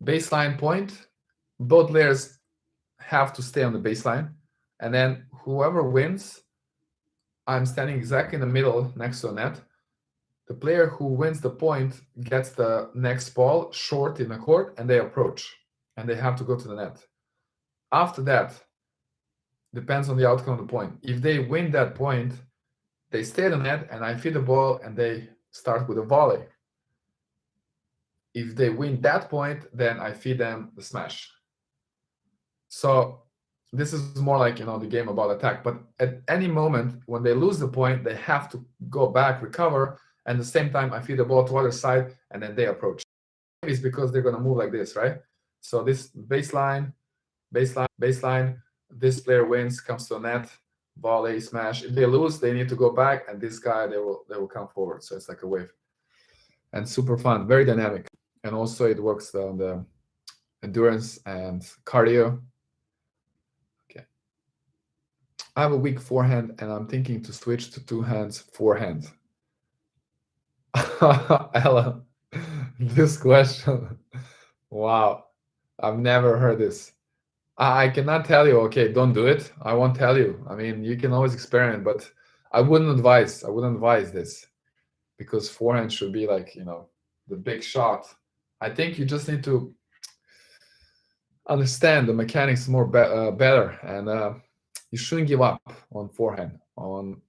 Baseline point, both players have to stay on the baseline. And then whoever wins, I'm standing exactly in the middle next to a net. The player who wins the point gets the next ball short in the court, and they approach. And they have to go to the net. After that, depends on the outcome of the point. If they win that point, they stay in the net, and I feed the ball, and they start with a volley. If they win that point, then I feed them the smash. So this is more like, the game about attack. But at any moment, when they lose the point, they have to go back, recover, and at the same time, I feed the ball to other side, and then they approach. It's because they're going to move like this, right? So this baseline, this player wins, comes to a net, volley, smash. If they lose, they need to go back, and this guy, they will come forward. So it's like a wave. And super fun, very dynamic. And also it works on the endurance and cardio. Okay. I have a weak forehand, and I'm thinking to switch to two hands forehand. Ella, this question, wow, I've never heard this. I cannot tell you, okay, don't do it. I won't tell you. I mean, you can always experiment, but I wouldn't advise this, because forehand should be like, the big shot. I think you just need to understand the mechanics more better, and you shouldn't give up on forehand, on,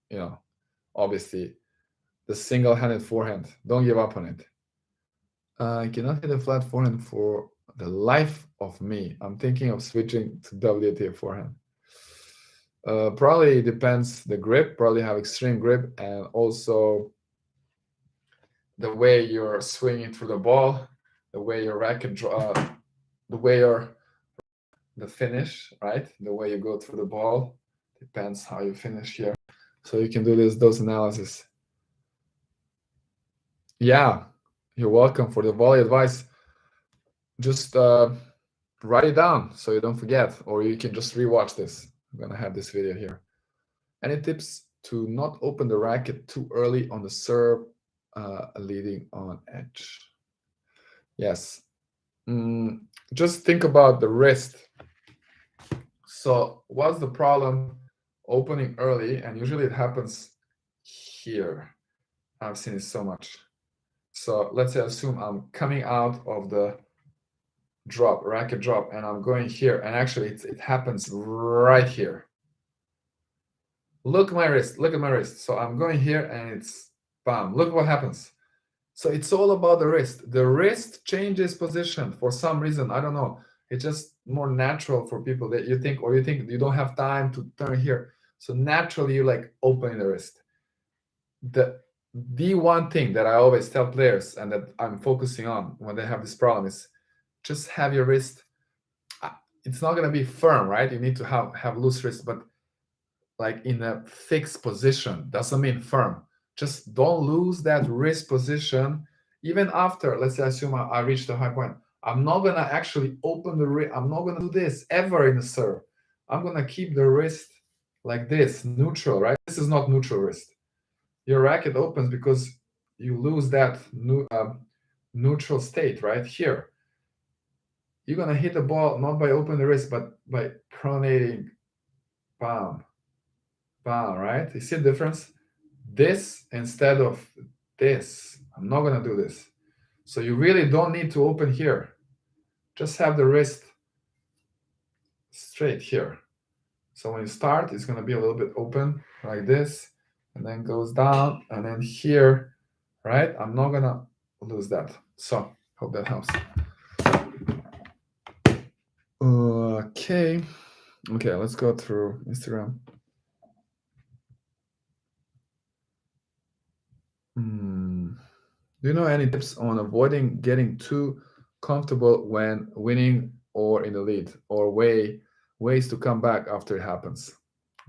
obviously the single-handed forehand. Don't give up on it. I cannot hit a flat forehand for the life of me. I'm thinking of switching to WTA forehand. Probably depends the grip. Probably have extreme grip, and also the way you're swinging through the ball, the way your racket draw, the finish, right? The way you go through the ball depends how you finish here. So you can do those analysis. Yeah, you're welcome for the volley advice. Just write it down so you don't forget, or you can just rewatch this. I'm gonna have this video here. Any tips to not open the racket too early on the serve, leading on edge? Yes. Just think about the wrist. So what's the problem opening early? And usually it happens here. I've seen it so much. So let's say, assume I'm coming out of the racket drop, and I'm going here, and actually it happens right here. Look at my wrist. So I'm going here, and it's bam. Look what happens. So it's all about the wrist. The wrist changes position for some reason. I don't know. It's just more natural for people that you think you don't have time to turn here. So naturally you like opening the wrist. The one thing that I always tell players, and that I'm focusing on when they have this problem, is just have your wrist. It's not going to be firm, right? You need to have loose wrist, but like in a fixed position. Doesn't mean firm. Just don't lose that wrist position. Even after, let's say, assume I reach the high point, I'm not going to actually open the wrist. I'm not going to do this ever in the serve. I'm going to keep the wrist like this, neutral, right? This is not neutral wrist. Your racket opens because you lose that neutral state right here. You're going to hit the ball not by opening the wrist, but by pronating, bam, bam, right? You see the difference? This instead of this. I'm not going to do this. So you really don't need to open here. Just have the wrist straight here. So when you start, it's going to be a little bit open like this, and then goes down, and then here, right? I'm not going to lose that. So hope that helps. Okay. Okay, let's go through Instagram. Do you know any tips on avoiding getting too comfortable when winning or in the lead, or ways to come back after it happens?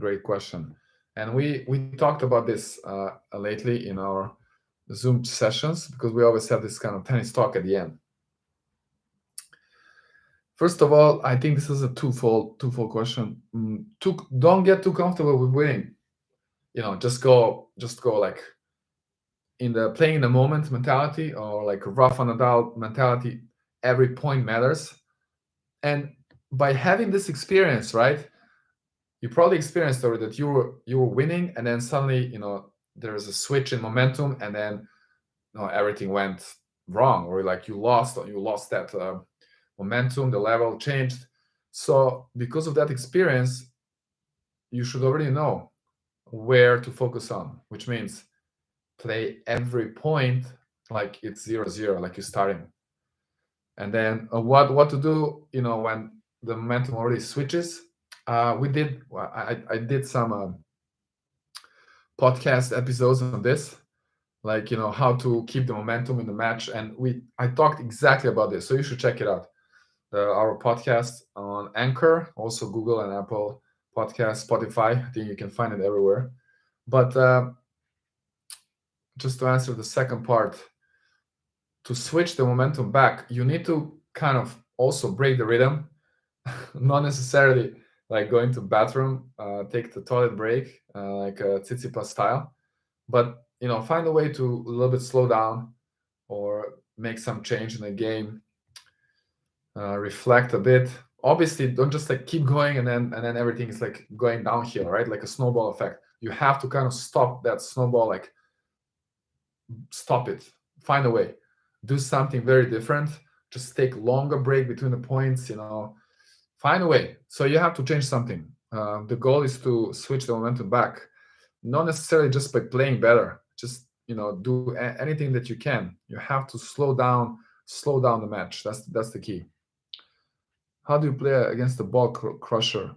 Great question. And we talked about this lately in our Zoom sessions because we always have this kind of tennis talk at the end. First of all, I think this is a twofold question. Don't get too comfortable with winning. Just go like in the playing in the moment mentality, or like rough on adult mentality. Every point matters, and by having this experience, right? You probably experienced already that you were winning, and then suddenly there's a switch in momentum, and then everything went wrong, or like you lost that momentum, the level changed. So because of that experience, you should already know where to focus on, which means play every point like it's 0-0, like you're starting. And then what to do, when the momentum already switches. I did some podcast episodes on this, like how to keep the momentum in the match, and I talked exactly about this, so you should check it out. Our podcast on Anchor, also Google and Apple Podcast, Spotify. I think you can find it everywhere. But just to answer the second part, to switch the momentum back, you need to kind of also break the rhythm, not necessarily like going to bathroom, take the toilet break, like a Tsitsipas style, but find a way to a little bit slow down or make some change in the game, reflect a bit. Obviously, don't just like keep going and then everything is like going downhill, right? Like a snowball effect. You have to kind of stop that snowball, like stop it, find a way, do something very different, just take longer break between the points, find a way. So you have to change something. The goal is to switch the momentum back, not necessarily just by playing better, just do anything that you can. You have to slow down the match. That's the key. How do you play against the ball crusher,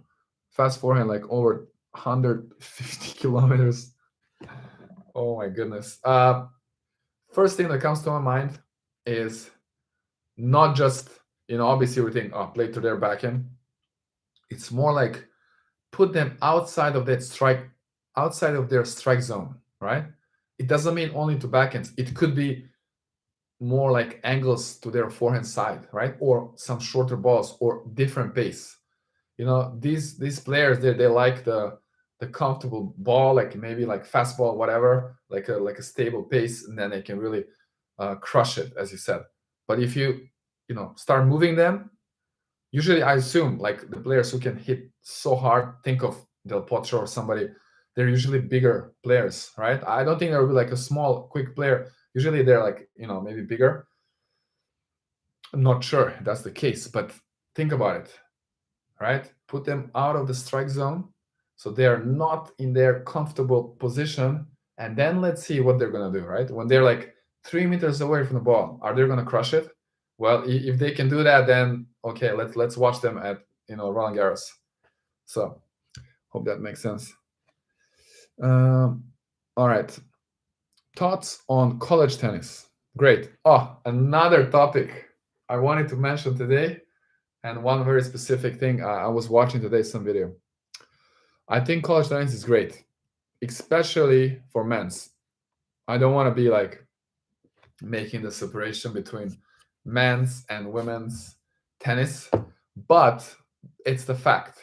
fast forehand like over 150 kilometers? Oh my goodness. First thing that comes to my mind is not just, obviously we think, oh, play to their backhand. It's more like put them outside of their strike zone, right? It doesn't mean only to backhands. It could be more like angles to their forehand side, right? Or some shorter balls or different pace. These players, they like the comfortable ball, like maybe like fastball, whatever, like a stable pace, and then they can really crush it, as you said. But if you start moving them, usually I assume like the players who can hit so hard, think of Del Potro or somebody, they're usually bigger players, right? I don't think there will be like a small, quick player. Usually they're like, maybe bigger. I'm not sure if that's the case, but think about it, right? Put them out of the strike zone so they are not in their comfortable position. And then let's see what they're going to do, right? When they're like 3 meters away from the ball, are they going to crush it? Well, if they can do that, then okay, let's watch them at Roland Garros. So hope that makes sense. All right, thoughts on college tennis. Great. Oh, another topic I wanted to mention today, and one very specific thing. I was watching today some video. I think college tennis is great, especially for men's. I don't want to be like making the separation between men's and women's tennis, but it's the fact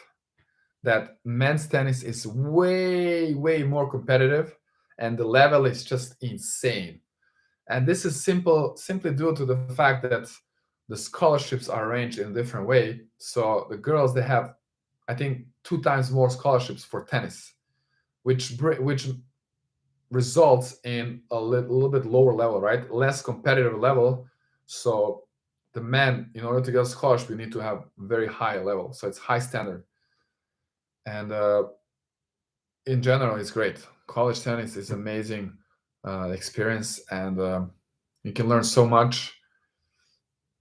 that men's tennis is way, way more competitive, and the level is just insane. And this is simply due to the fact that the scholarships are arranged in a different way. So the girls, they have, I think, 2 times more scholarships for tennis, which results in a little bit lower level, right? Less competitive level. So the men, in order to get a scholarship, you need to have very high level. So it's high standard. And in general, it's great. College tennis is amazing experience, and you can learn so much.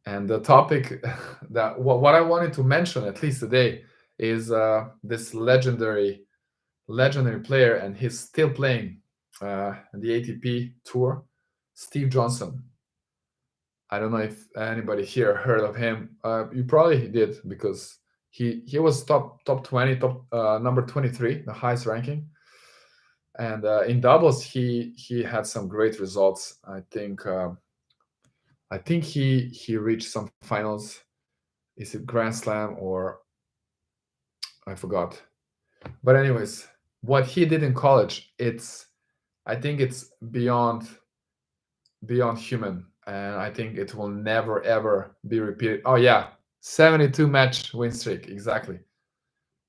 And the topic that what I wanted to mention at least today is this legendary player, and he's still playing the ATP tour, Steve Johnson. I don't know if anybody here heard of him. You probably did because he was top 20, top number 23, the highest ranking. And in doubles, he had some great results. I think he reached some finals. Is it Grand Slam or I forgot? But anyways, what he did in college, I think it's beyond human, and I think it will never ever be repeated. Oh yeah, 72 match win streak, exactly.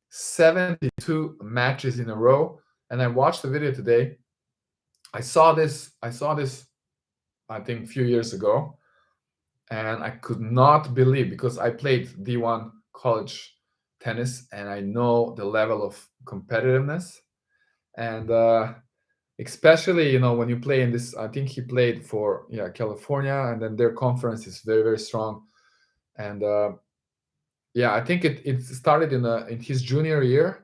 72 matches in a row. And I watched the video today. I saw this I think a few years ago, and I could not believe, because I played D1 college tennis and I know the level of competitiveness. And especially, when you play in this, I think he played for, yeah, California, and then their conference is very, very strong. And yeah, I think it started in his junior year.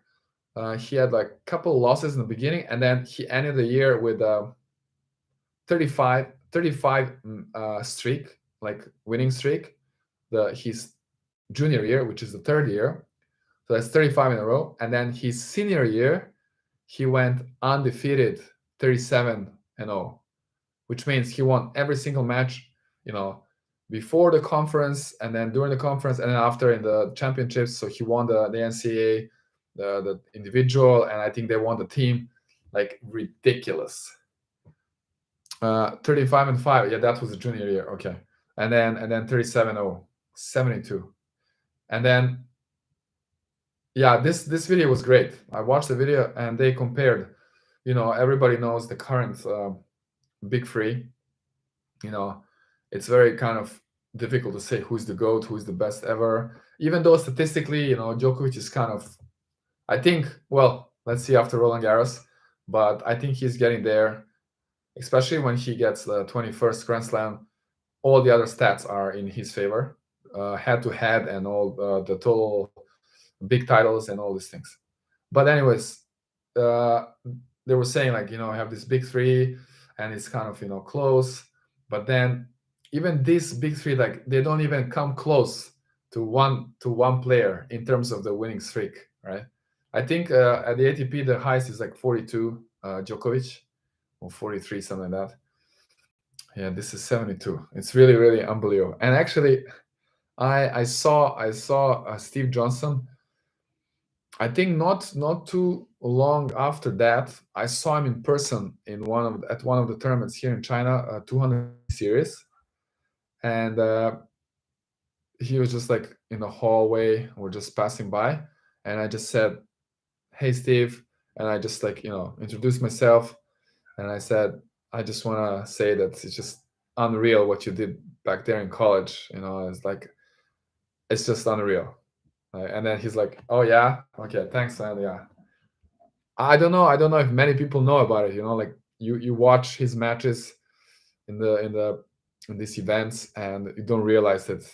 He had like a couple losses in the beginning, and then he ended the year with 35 streak, like winning streak, his junior year, which is the third year. So that's 35 in a row. And then his senior year, he went undefeated, 37-0, which means he won every single match, you know, before the conference, and then during the conference, and then after in the championships. So he won the NCAA, the individual, and I think they won the team, like ridiculous. 35-5. Yeah, that was the junior year. Okay. And then 37-0, 72. And then yeah, this video was great. I watched the video and they compared, everybody knows the current big three. You know, it's very kind of difficult to say who's the GOAT, who's the best ever. Even though statistically, Djokovic is kind of, I think, well, let's see after Roland Garros, but I think he's getting there, especially when he gets the 21st Grand Slam. All the other stats are in his favor, head to head, and all the total big titles and all these things. But anyways, uh, they were saying, like, I have this big three, and it's kind of close. But then even this big three, like, they don't even come close to one player in terms of the winning streak, right? I think at the ATP the highest is like 42, Djokovic, or 43, something like that. Yeah, this is 72. It's really, really unbelievable. And actually, I saw Steve Johnson. I think not too long after that, I saw him in person at one of the tournaments here in China, 200 series, and he was just like in the hallway. We're just passing by, and I just said, "Hey, Steve," and I just, like, introduced myself, and I said, "I just want to say that it's just unreal what you did back there in college. It's like, it's just unreal." And then he's like, "Oh yeah, okay, thanks, man. Yeah." I don't know if many people know about it. Like, you watch his matches in these events, and you don't realize that.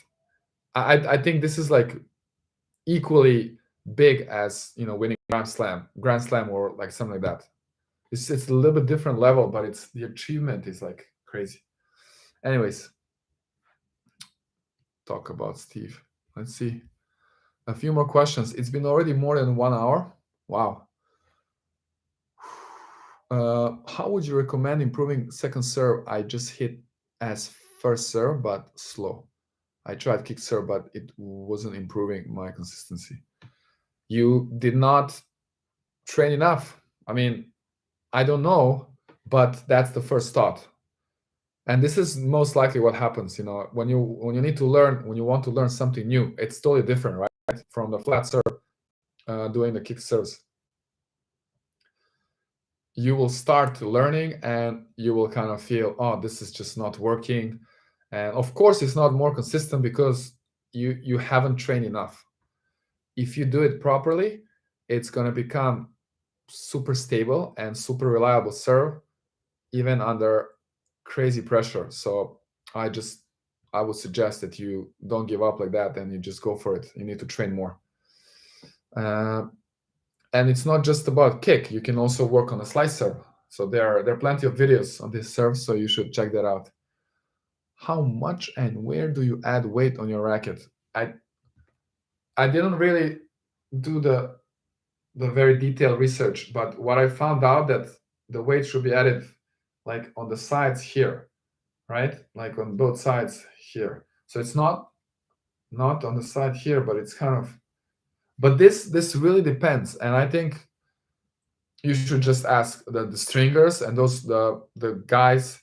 I think this is like equally big as winning Grand Slam, or like something like that. It's a little bit different level, but it's the achievement is like crazy. Anyways, talk about Steve. Let's see. A few more questions. It's been already more than 1 hour. Wow. How would you recommend improving second serve? I just hit as first serve, but slow. I tried kick serve, but it wasn't improving my consistency. You did not train enough. I mean, I don't know, but that's the first thought. And this is most likely what happens. When you need to learn, when you want to learn something new, it's totally different, right? From the flat serve, doing the kick serves. You will start learning, and you will kind of feel, oh, this is just not working. And of course it's not more consistent because you haven't trained enough. If you do it properly, it's going to become super stable and super reliable serve, even under crazy pressure. So I just I would suggest that you don't give up like that and you just go for it. You need to train more. And it's not just about kick. You can also work on a slice serve. So there are plenty of videos on this serve, so you should check that out. How much and where do you add weight on your racket? I didn't really do the very detailed research, but what I found out that the weight should be added like on the sides here, right? Like on both sides here. So it's not on the side here, but it's kind of. But this really depends, and I think you should just ask the stringers and the guys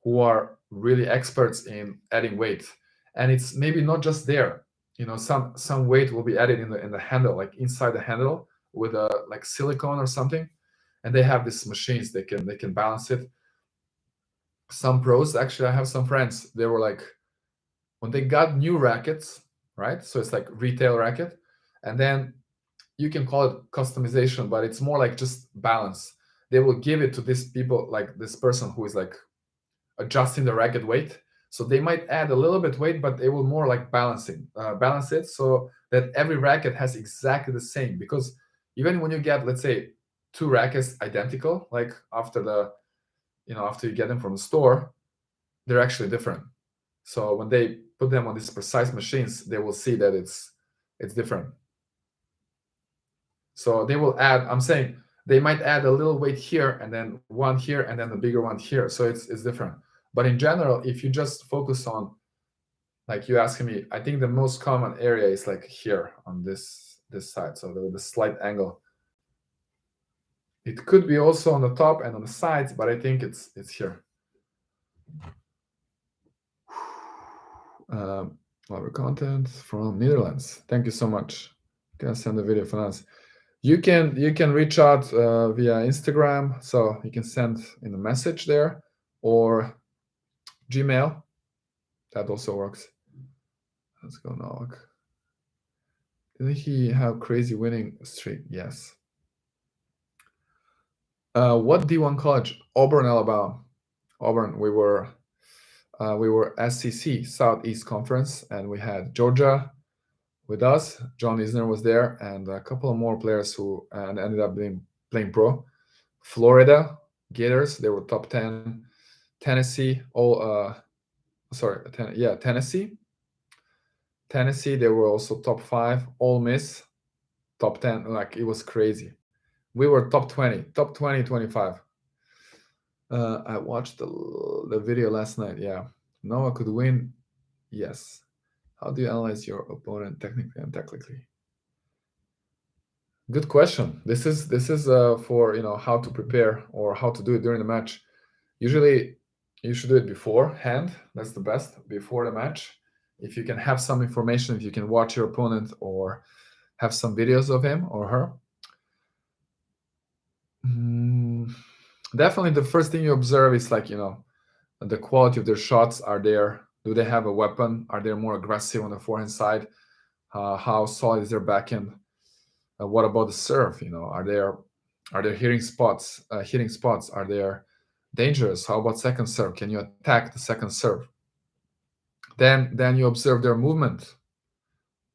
who are really experts in adding weight. And it's maybe not just there. Some weight will be added in the handle, like inside the handle with a like silicone or something, and they have these machines they can balance it. Some pros, actually, I have some friends, they were like, when they got new rackets, right? So it's like retail racket, and then you can call it customization, but it's more like just balance. They will give it to these people, like this person who is like adjusting the racket weight. So they might add a little bit weight, but they will more like balance it so that every racket has exactly the same. Because even when you get, let's say, two rackets identical, like after you get them from the store, they're actually different. So when they put them on these precise machines, they will see that it's different. So they will add, I'm saying they might add a little weight here and then one here and then a bigger one here. So it's different. But in general, if you just focus on, like you asking me, I think the most common area is like here on this side. So the slight angle. It could be also on the top and on the sides, but I think it's here. Our content from Netherlands. Thank you so much. You can send the video for us. You can reach out via Instagram, so you can send in a message there, or Gmail. That also works. Let's go, Novak. Didn't he have crazy winning streak? Yes. What D1 college? Auburn, Alabama. Auburn. We were SEC, Southeast Conference, and we had Georgia with us. John Isner was there, and a couple of more players who ended up playing pro. Florida Gators, they were top 10. Tennessee, Tennessee. Tennessee, they were also top 5. Ole Miss, top 10. Like, it was crazy. We were top 20, 25. I watched the video last night. Yeah, Noah could win. Yes. How do you analyze your opponent technically and tactically? Good question. This is for how to prepare or how to do it during the match. Usually, you should do it beforehand. That's the best, before the match. If you can have some information, if you can watch your opponent or have some videos of him or her. Definitely, the first thing you observe is like the quality of their shots. Do they have a weapon? Are they more aggressive on the forehand side? How solid is their backhand? What about the serve? Are there hitting spots? Are there dangerous? How about second serve? Can you attack the second serve? Then you observe their movement.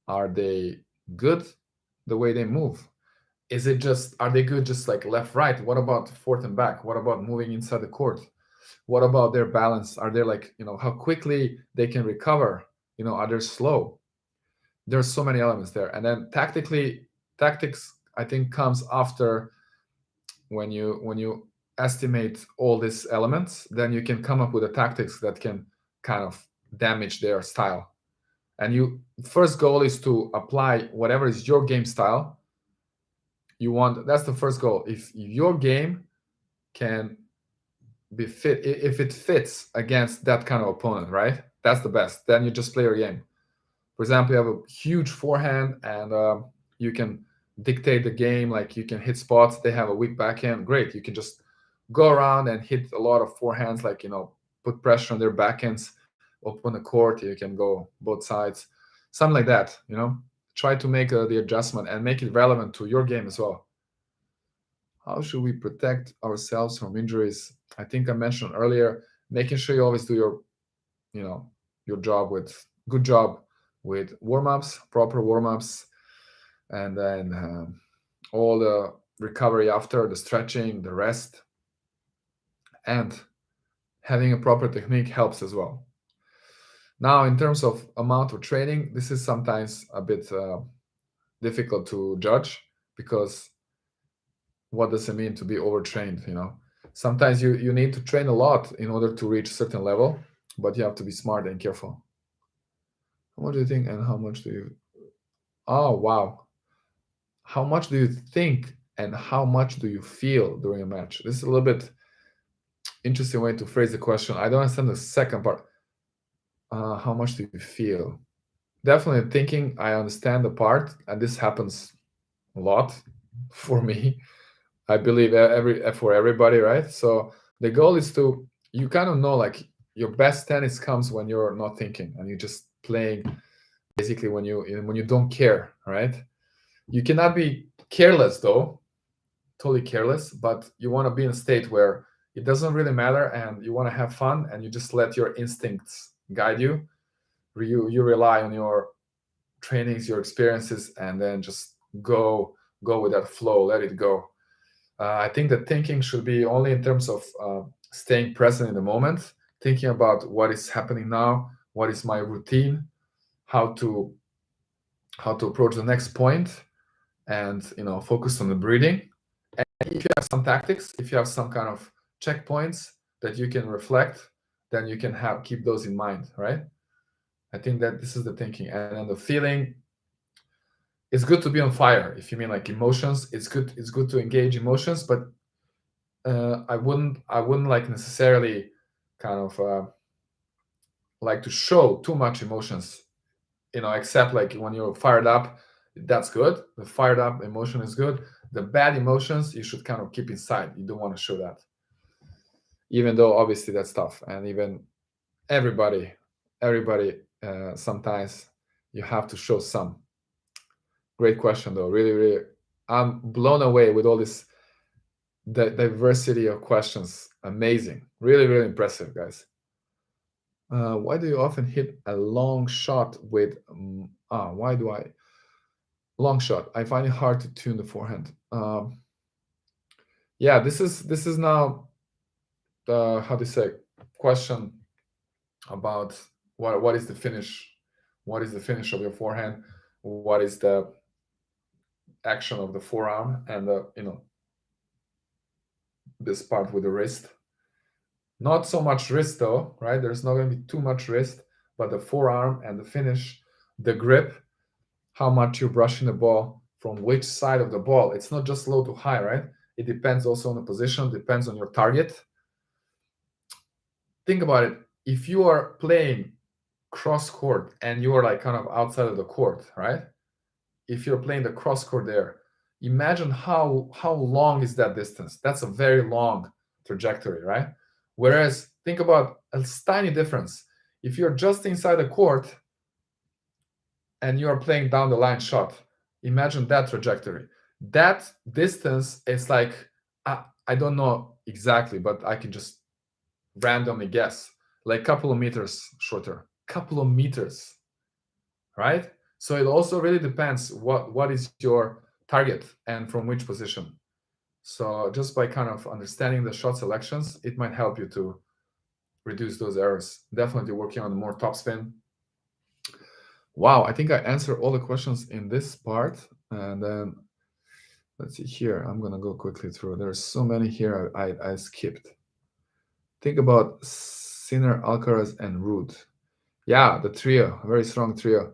Are they good the way they move? Are they good just like left, right? What about forth and back? What about moving inside the court? What about their balance? Are they like, how quickly they can recover? Are they slow? There's so many elements there. And then tactics, I think, comes after. When you estimate all these elements, then you can come up with a tactics that can kind of damage their style. And first goal is to apply whatever is your game style. That's the first goal. If your game can be fit, if it fits against that kind of opponent, right? That's the best. Then you just play your game. For example, you have a huge forehand and you can dictate the game, like you can hit spots. They have a weak backhand. Great. You can just go around and hit a lot of forehands, like, put pressure on their backhands, open the court. You can go both sides, something like that. Try to make the adjustment and make it relevant to your game as well. How should we protect ourselves from injuries? I think I mentioned earlier, making sure you always do your your job with good job with warm-ups, proper warm-ups, and then all the recovery after, the stretching, the rest, and having a proper technique helps as well. Now, in terms of amount of training, this is sometimes a bit difficult to judge, because what does it mean to be overtrained? Sometimes you need to train a lot in order to reach a certain level, but you have to be smart and careful. How much do you think and how much do you? Oh, wow. How much do you think and how much do you feel during a match? This is a little bit interesting way to phrase the question. I don't understand the second part. How much do you feel? Definitely thinking, I understand the part, and this happens a lot for me. I believe for everybody, right? So the goal is to, you kind of know, like, your best tennis comes when you're not thinking and you're just playing, basically when you don't care, right? You cannot be careless though, totally careless, but you want to be in a state where it doesn't really matter and you want to have fun and you just let your instincts guide you. You rely on your trainings, your experiences, and then just go with that flow, let it go. I think that thinking should be only in terms of staying present in the moment, thinking about what is happening now, what is my routine, how to approach the next point, and focus on the breathing. And if you have some tactics, if you have some kind of checkpoints that you can reflect, then you can keep those in mind, right? I think that this is the thinking. And then the feeling, it's good to be on fire. If you mean like emotions, it's good to engage emotions, but I wouldn't like necessarily kind of like to show too much emotions, except like when you're fired up, that's good. The fired up emotion is good. The bad emotions you should kind of keep inside. You don't want to show that, even though obviously that's tough. And even everybody sometimes you have to show some. Great question though. Really, really, I'm blown away with all this diversity of questions. Amazing. Really, really impressive, guys. Why do you often hit a long shot with why do I long shot? I find it hard to tune the forehand. Yeah, this is now the, how to say, question about what is the finish, what is the finish of your forehand, what is the action of the forearm, and this part with the wrist. Not so much wrist though, right? There's not going to be too much wrist, but the forearm and the finish, the grip, how much you're brushing the ball, from which side of the ball. It's not just low to high, right? It depends also on the position, depends on your target. Think about it. If you are playing cross court and you are like kind of outside of the court, right? If you're playing the cross court there, imagine how long is that distance. That's a very long trajectory, right? Whereas think about a tiny difference. If you're just inside the court and you are playing down the line shot, imagine that trajectory. That distance is like, I don't know exactly, but I can just randomly guess, like a couple of meters shorter, couple of meters, right? So it also really depends what is your target and from which position. So just by kind of understanding the shot selections, it might help you to reduce those errors. Definitely working on the more topspin. Wow, I think I answered all the questions in this part. And then let's see here. I'm gonna go quickly through. There's so many here I skipped. Think about Sinner, Alcaraz, and Ruud. Yeah, the trio, very strong trio.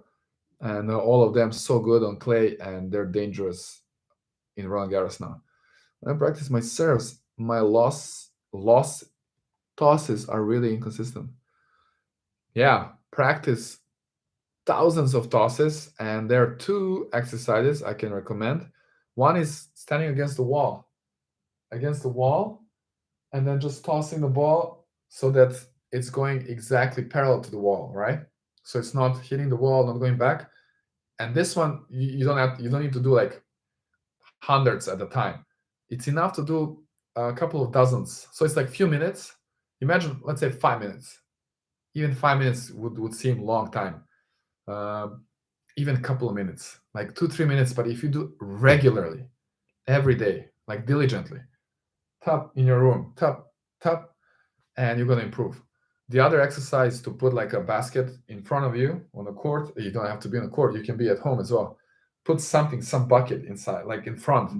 And all of them so good on clay, and they're dangerous in Roland Garros now. When I practice my serves, my loss tosses are really inconsistent. Yeah, practice thousands of tosses, and there are two exercises I can recommend. One is standing against the wall, and then just tossing the ball so that it's going exactly parallel to the wall, right? So it's not hitting the wall, not going back. And this one, you don't need to do like hundreds at a time. It's enough to do a couple of dozens. So it's like few minutes. Imagine, let's say 5 minutes. even 5 minutes would seem long time. Even a couple of minutes, like 2-3 minutes. But if you do regularly, every day, like diligently, tap in your room, tap, tap, and you're gonna improve. The other exercise to put like a basket in front of you on the court. You don't have to be on the court. You can be at home as well. Put something, some bucket inside, like in front.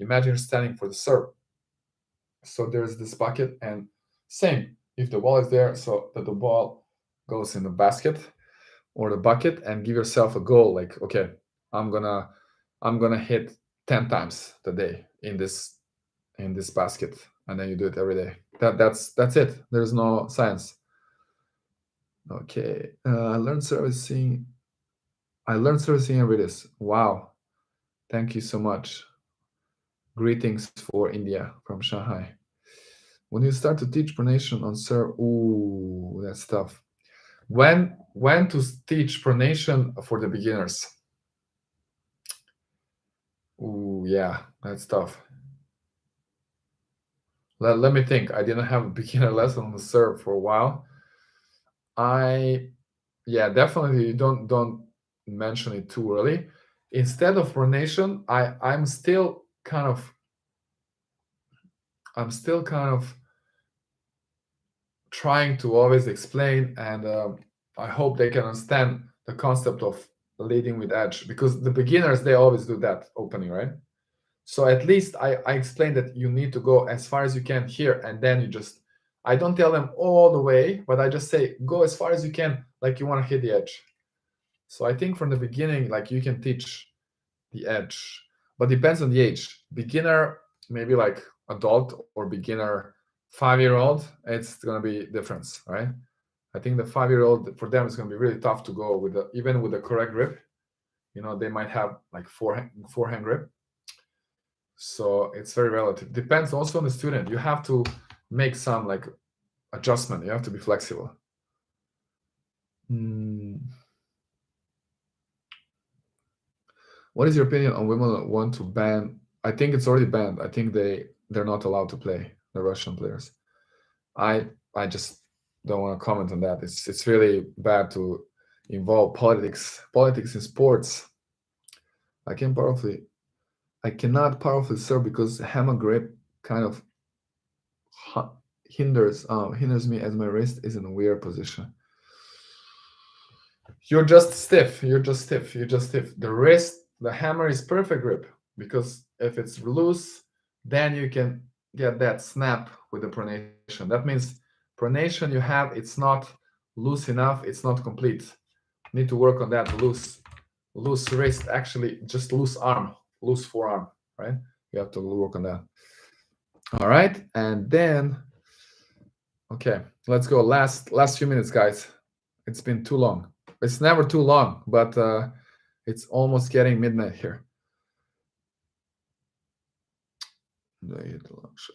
Imagine you're standing for the serve. So there's this bucket, and same. If the ball is there, so that the ball goes in the basket or the bucket, and give yourself a goal. Like, okay, I'm gonna hit 10 times today in this basket, and then you do it every day. That's it. There's no science. Okay, I learned servicing every this. Wow, thank you so much. Greetings for India from Shanghai. When you start to teach pronation on serve, ooh, that's tough. When to teach pronation for the beginners? Ooh, yeah, that's tough. Let me think. I didn't have a beginner lesson on the serve for a while. Yeah, definitely don't mention it too early. Instead of pronation, I'm still kind of trying to always explain, and I hope they can understand the concept of leading with edge, because the beginners, they always do that opening, right? So at least I explain that you need to go as far as you can here, and then I don't tell them all the way, but I just say go as far as you can, like you want to hit the edge. So I think from the beginning, like you can teach the edge, but depends on the age. Beginner, maybe like adult, or beginner 5-year-old, it's gonna be difference, right? I think the 5-year-old, for them, it's gonna be really tough to go with even with the correct grip. They might have like forehand grip. So it's very relative. Depends also on the student. You have to make some like adjustment. You have to be flexible. What is your opinion on women that want to ban? I think it's already banned. I think they're not allowed to play, the Russian players. I just don't want to comment on that. It's really bad to involve politics in sports. I cannot powerfully serve because hammer grip kind of hinders me, as my wrist is in a weird position. You're just stiff. The wrist, the hammer is perfect grip, because if it's loose, then you can get that snap with the pronation. That means pronation you have, it's not loose enough, it's not complete. You need to work on that loose wrist, actually just loose arm, loose forearm, right? You have to work on that. All right, and then, okay, let's go. Last few minutes, guys. It's been too long. It's never too long, but it's almost getting midnight here.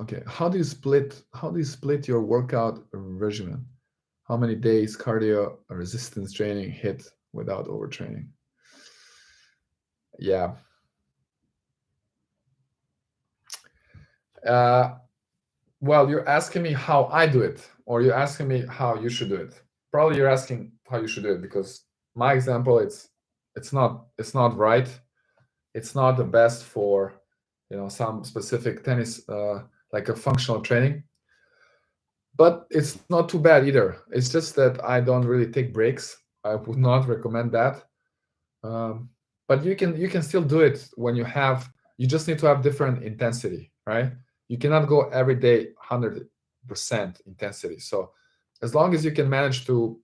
Okay, how do you split your workout regimen? How many days cardio resistance training hit without overtraining? Yeah. Well, you're asking me how I do it, or you're asking me how you should do it. Probably you're asking how you should do it, because my example, it's not right. It's not the best for some specific tennis, like a functional training. But it's not too bad either. It's just that I don't really take breaks. I would not recommend that. But you can still do it when you just need to have different intensity, right? You cannot go every day 100% intensity. So as long as you can manage to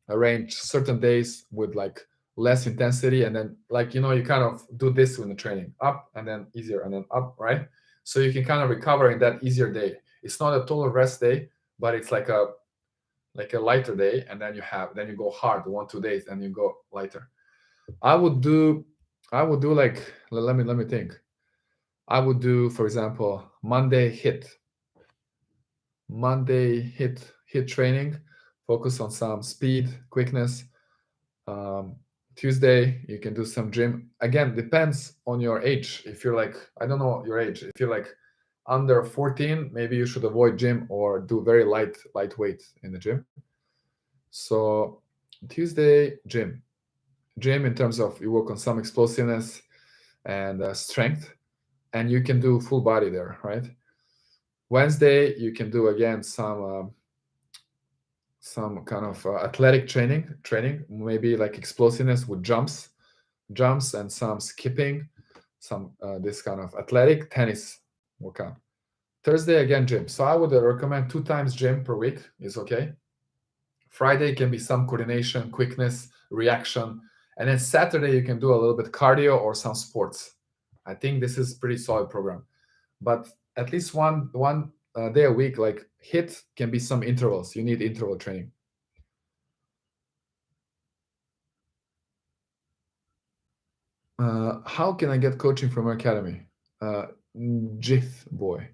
arrange certain days with like less intensity, and then like you kind of do this in the training, up and then easier and then up, right? So you can kind of recover in that easier day. It's not a total rest day, but it's like a lighter day, and then you go hard 1-2 days, and you go lighter. I would do like, let me think. I would do, for example, Monday hit training, focus on some speed, quickness. Tuesday you can do some gym. Again, depends on your age. If you're like, I don't know your age, if you're like under 14, maybe you should avoid gym or do very lightweight in the gym. So Tuesday, gym in terms of you work on some explosiveness and strength, and you can do full body there, right? Wednesday, you can do again some kind of athletic training, maybe like explosiveness with jumps and some skipping, some this kind of athletic tennis workout. Thursday again gym. So I would recommend 2 times gym per week is okay. Friday can be some coordination, quickness, reaction, and then Saturday you can do a little bit cardio or some sports. I think this is pretty solid program. But at least one day a week, like hit can be some intervals. You need interval training. How can I get coaching from your academy? Uh, Jith boy.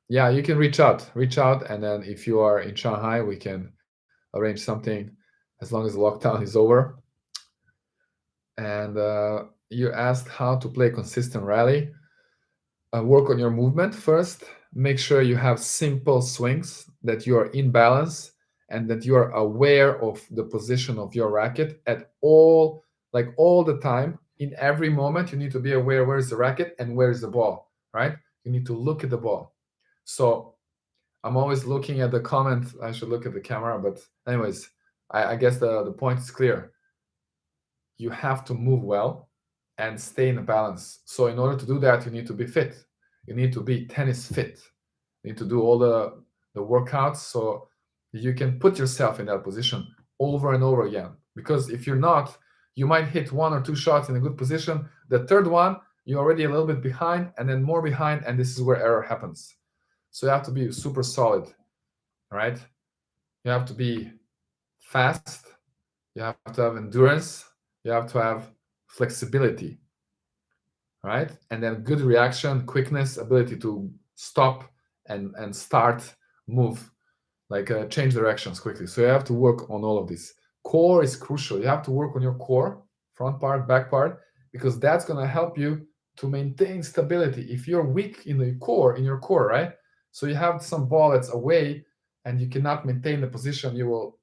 Yeah, you can reach out, and then if you are in Shanghai, we can arrange something as long as the lockdown is over. And you asked how to play consistent rally. Work on your movement first. Make sure you have simple swings, that you are in balance, and that you are aware of the position of your racket at all the time. In every moment, you need to be aware where is the racket and where is the ball, right? You need to look at the ball. So I'm always looking at the comment. I should look at the camera, but anyways, I guess the point is clear. You have to move well and stay in a balance. So in order to do that, you need to be fit. You need to be tennis fit. You need to do all the workouts so you can put yourself in that position over and over again. Because if you're not, you might hit 1 or 2 shots in a good position. The third one, you're already a little bit behind and then more behind, and this is where error happens. So you have to be super solid, right? You have to be fast. You have to have endurance. You have to have flexibility, right? And then good reaction, quickness, ability to stop and start, move, like change directions quickly. So you have to work on all of this. Core is crucial. You have to work on your core, front part, back part, because that's going to help you to maintain stability. If you're weak in your core, right? So you have some ball that's away and you cannot maintain the position, you will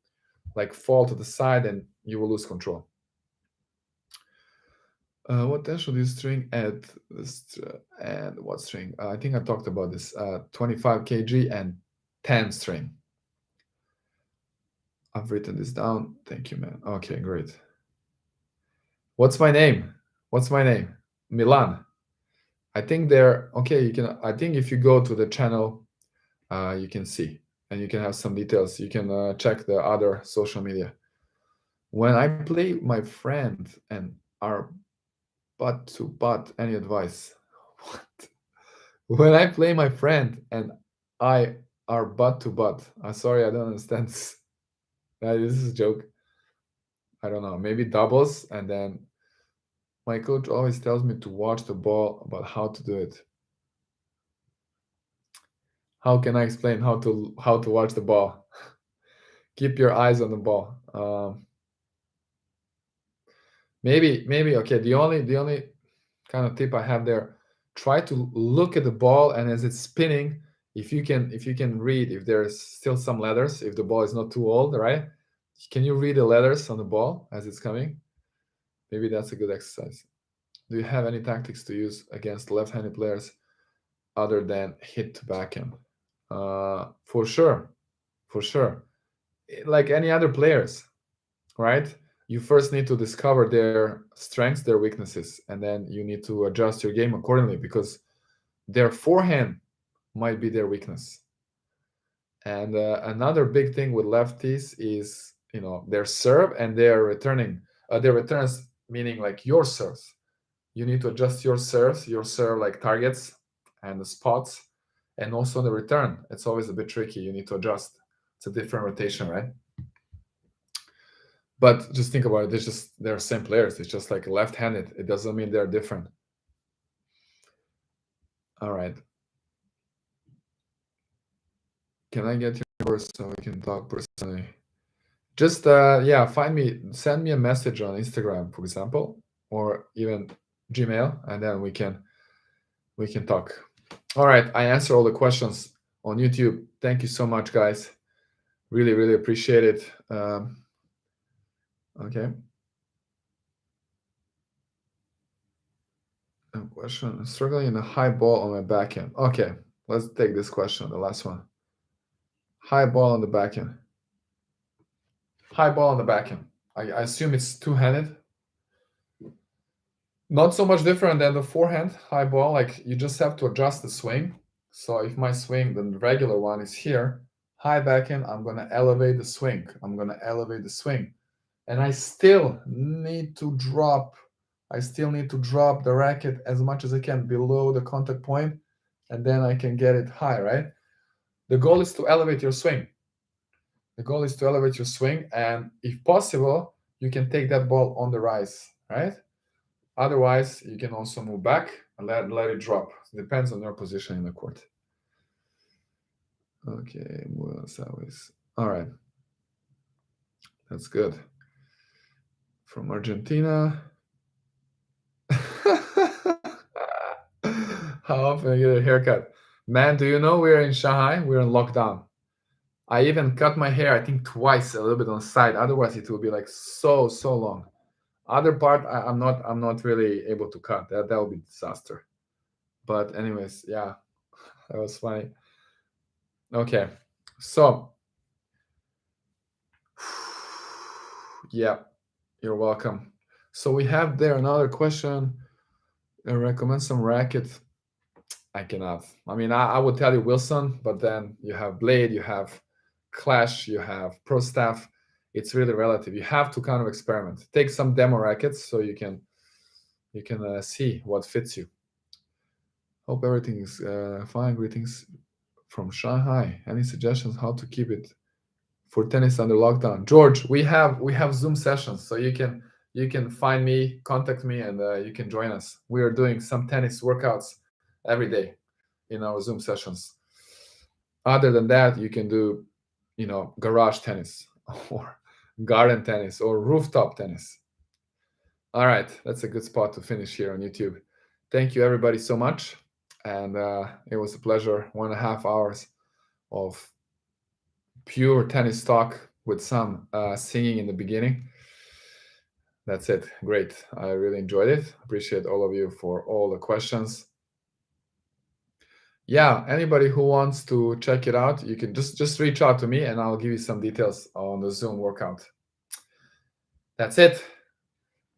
like fall to the side and you will lose control. What tension do you string at and what string? I think I talked about this. 25 kg and 10 string. I've written this down. Thank you, man. Okay, great. What's my name? Milan. I think they're okay. I think if you go to the channel, you can see and you can have some details. You can check the other social media. When I play my friend and our butt to butt, any advice? What? When I play my friend and I are butt to butt. I'm sorry, I don't understand this. This is a joke. I don't know. Maybe doubles, and then my coach always tells me to watch the ball, about how to do it. How can I explain how to watch the ball? Keep your eyes on the ball. Maybe okay. The only kind of tip I have there: try to look at the ball, and as it's spinning, if you can read if there's still some letters, if the ball is not too old, right? Can you read the letters on the ball as it's coming? Maybe that's a good exercise. Do you have any tactics to use against left-handed players other than hit to backhand? For sure, for sure. Like any other players, right? You first need to discover their strengths, their weaknesses, and then you need to adjust your game accordingly because their forehand might be their weakness. And another big thing with lefties is their serve and their returning. Their returns meaning like your serves. You need to adjust your serve like targets and the spots, and also the return. It's always a bit tricky. You need to adjust. It's a different rotation, right? But just think about it. They're same players. It's just like left-handed. It doesn't mean they're different. All right. Can I get your number so we can talk personally? Just send me a message on Instagram, for example, or even Gmail, and then we can talk. All right, I answer all the questions on YouTube. Thank you so much, guys. Really, really appreciate it. Okay. A question. Struggling in a high ball on my backhand. Okay, let's take this question, the last one. High ball on the backhand. High ball on the backhand. I assume it's two-handed. Not so much different than the forehand high ball. Like you just have to adjust the swing. So if my swing, the regular one is here, high backhand, I'm gonna elevate the swing. I'm gonna elevate the swing. And I still need to drop. I still need to drop the racket as much as I can below the contact point, and then I can get it high, right? The goal is to elevate your swing. The goal is to elevate your swing, and if possible, you can take that ball on the rise, right? Otherwise, you can also move back and let it drop. It depends on your position in the court. Okay, all right. That's good. From Argentina. How often I get a haircut? Man, do you know we're in Shanghai? We're in lockdown. I even cut my hair, I think twice, a little bit on the side. Otherwise, it will be like so long. Other part, I'm not really able to cut. That would be disaster. But anyways, yeah, that was funny. Okay, so yeah, you're welcome. So we have there another question. I recommend some racket. I cannot. I mean, I would tell you Wilson, but then you have Blade, you have Clash, you have Pro Staff. It's really relative. You have to kind of experiment. Take some demo rackets so you can see what fits you. Hope everything is fine. Greetings from Shanghai. Any suggestions how to keep it for tennis under lockdown? George, we have Zoom sessions, so you can find me, contact me, and you can join us. We are doing some tennis workouts every day in our Zoom sessions. Other than that, you can do, garage tennis or garden tennis or rooftop tennis. All right, that's a good spot to finish here on YouTube. Thank you everybody so much, and it was a pleasure. 1.5 hours of pure tennis talk with some singing in the beginning. That's it. Great. I really enjoyed it. Appreciate all of you for all the questions. Yeah, anybody who wants to check it out, you can just reach out to me and I'll give you some details on the Zoom workout. That's it.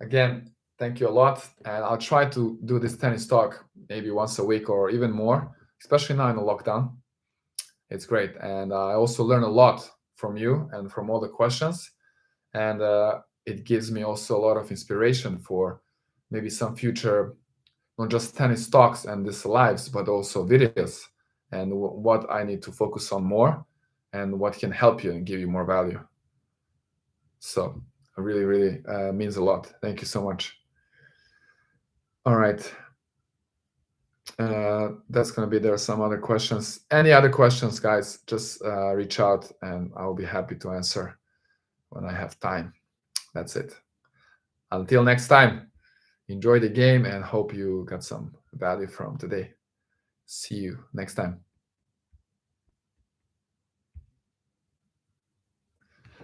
Again, thank you a lot. And I'll try to do this tennis talk maybe once a week or even more, especially now in the lockdown. It's great. And I also learn a lot from you and from all the questions. And it gives me also a lot of inspiration for maybe some future, not just tennis talks and these lives, but also videos and what I need to focus on more and what can help you and give you more value. So it really, really means a lot. Thank you so much. All right. That's going to be there. Some other questions. Any other questions, guys, just reach out and I'll be happy to answer when I have time. That's it. Until next time, enjoy the game and hope you got some value from today. See you next time.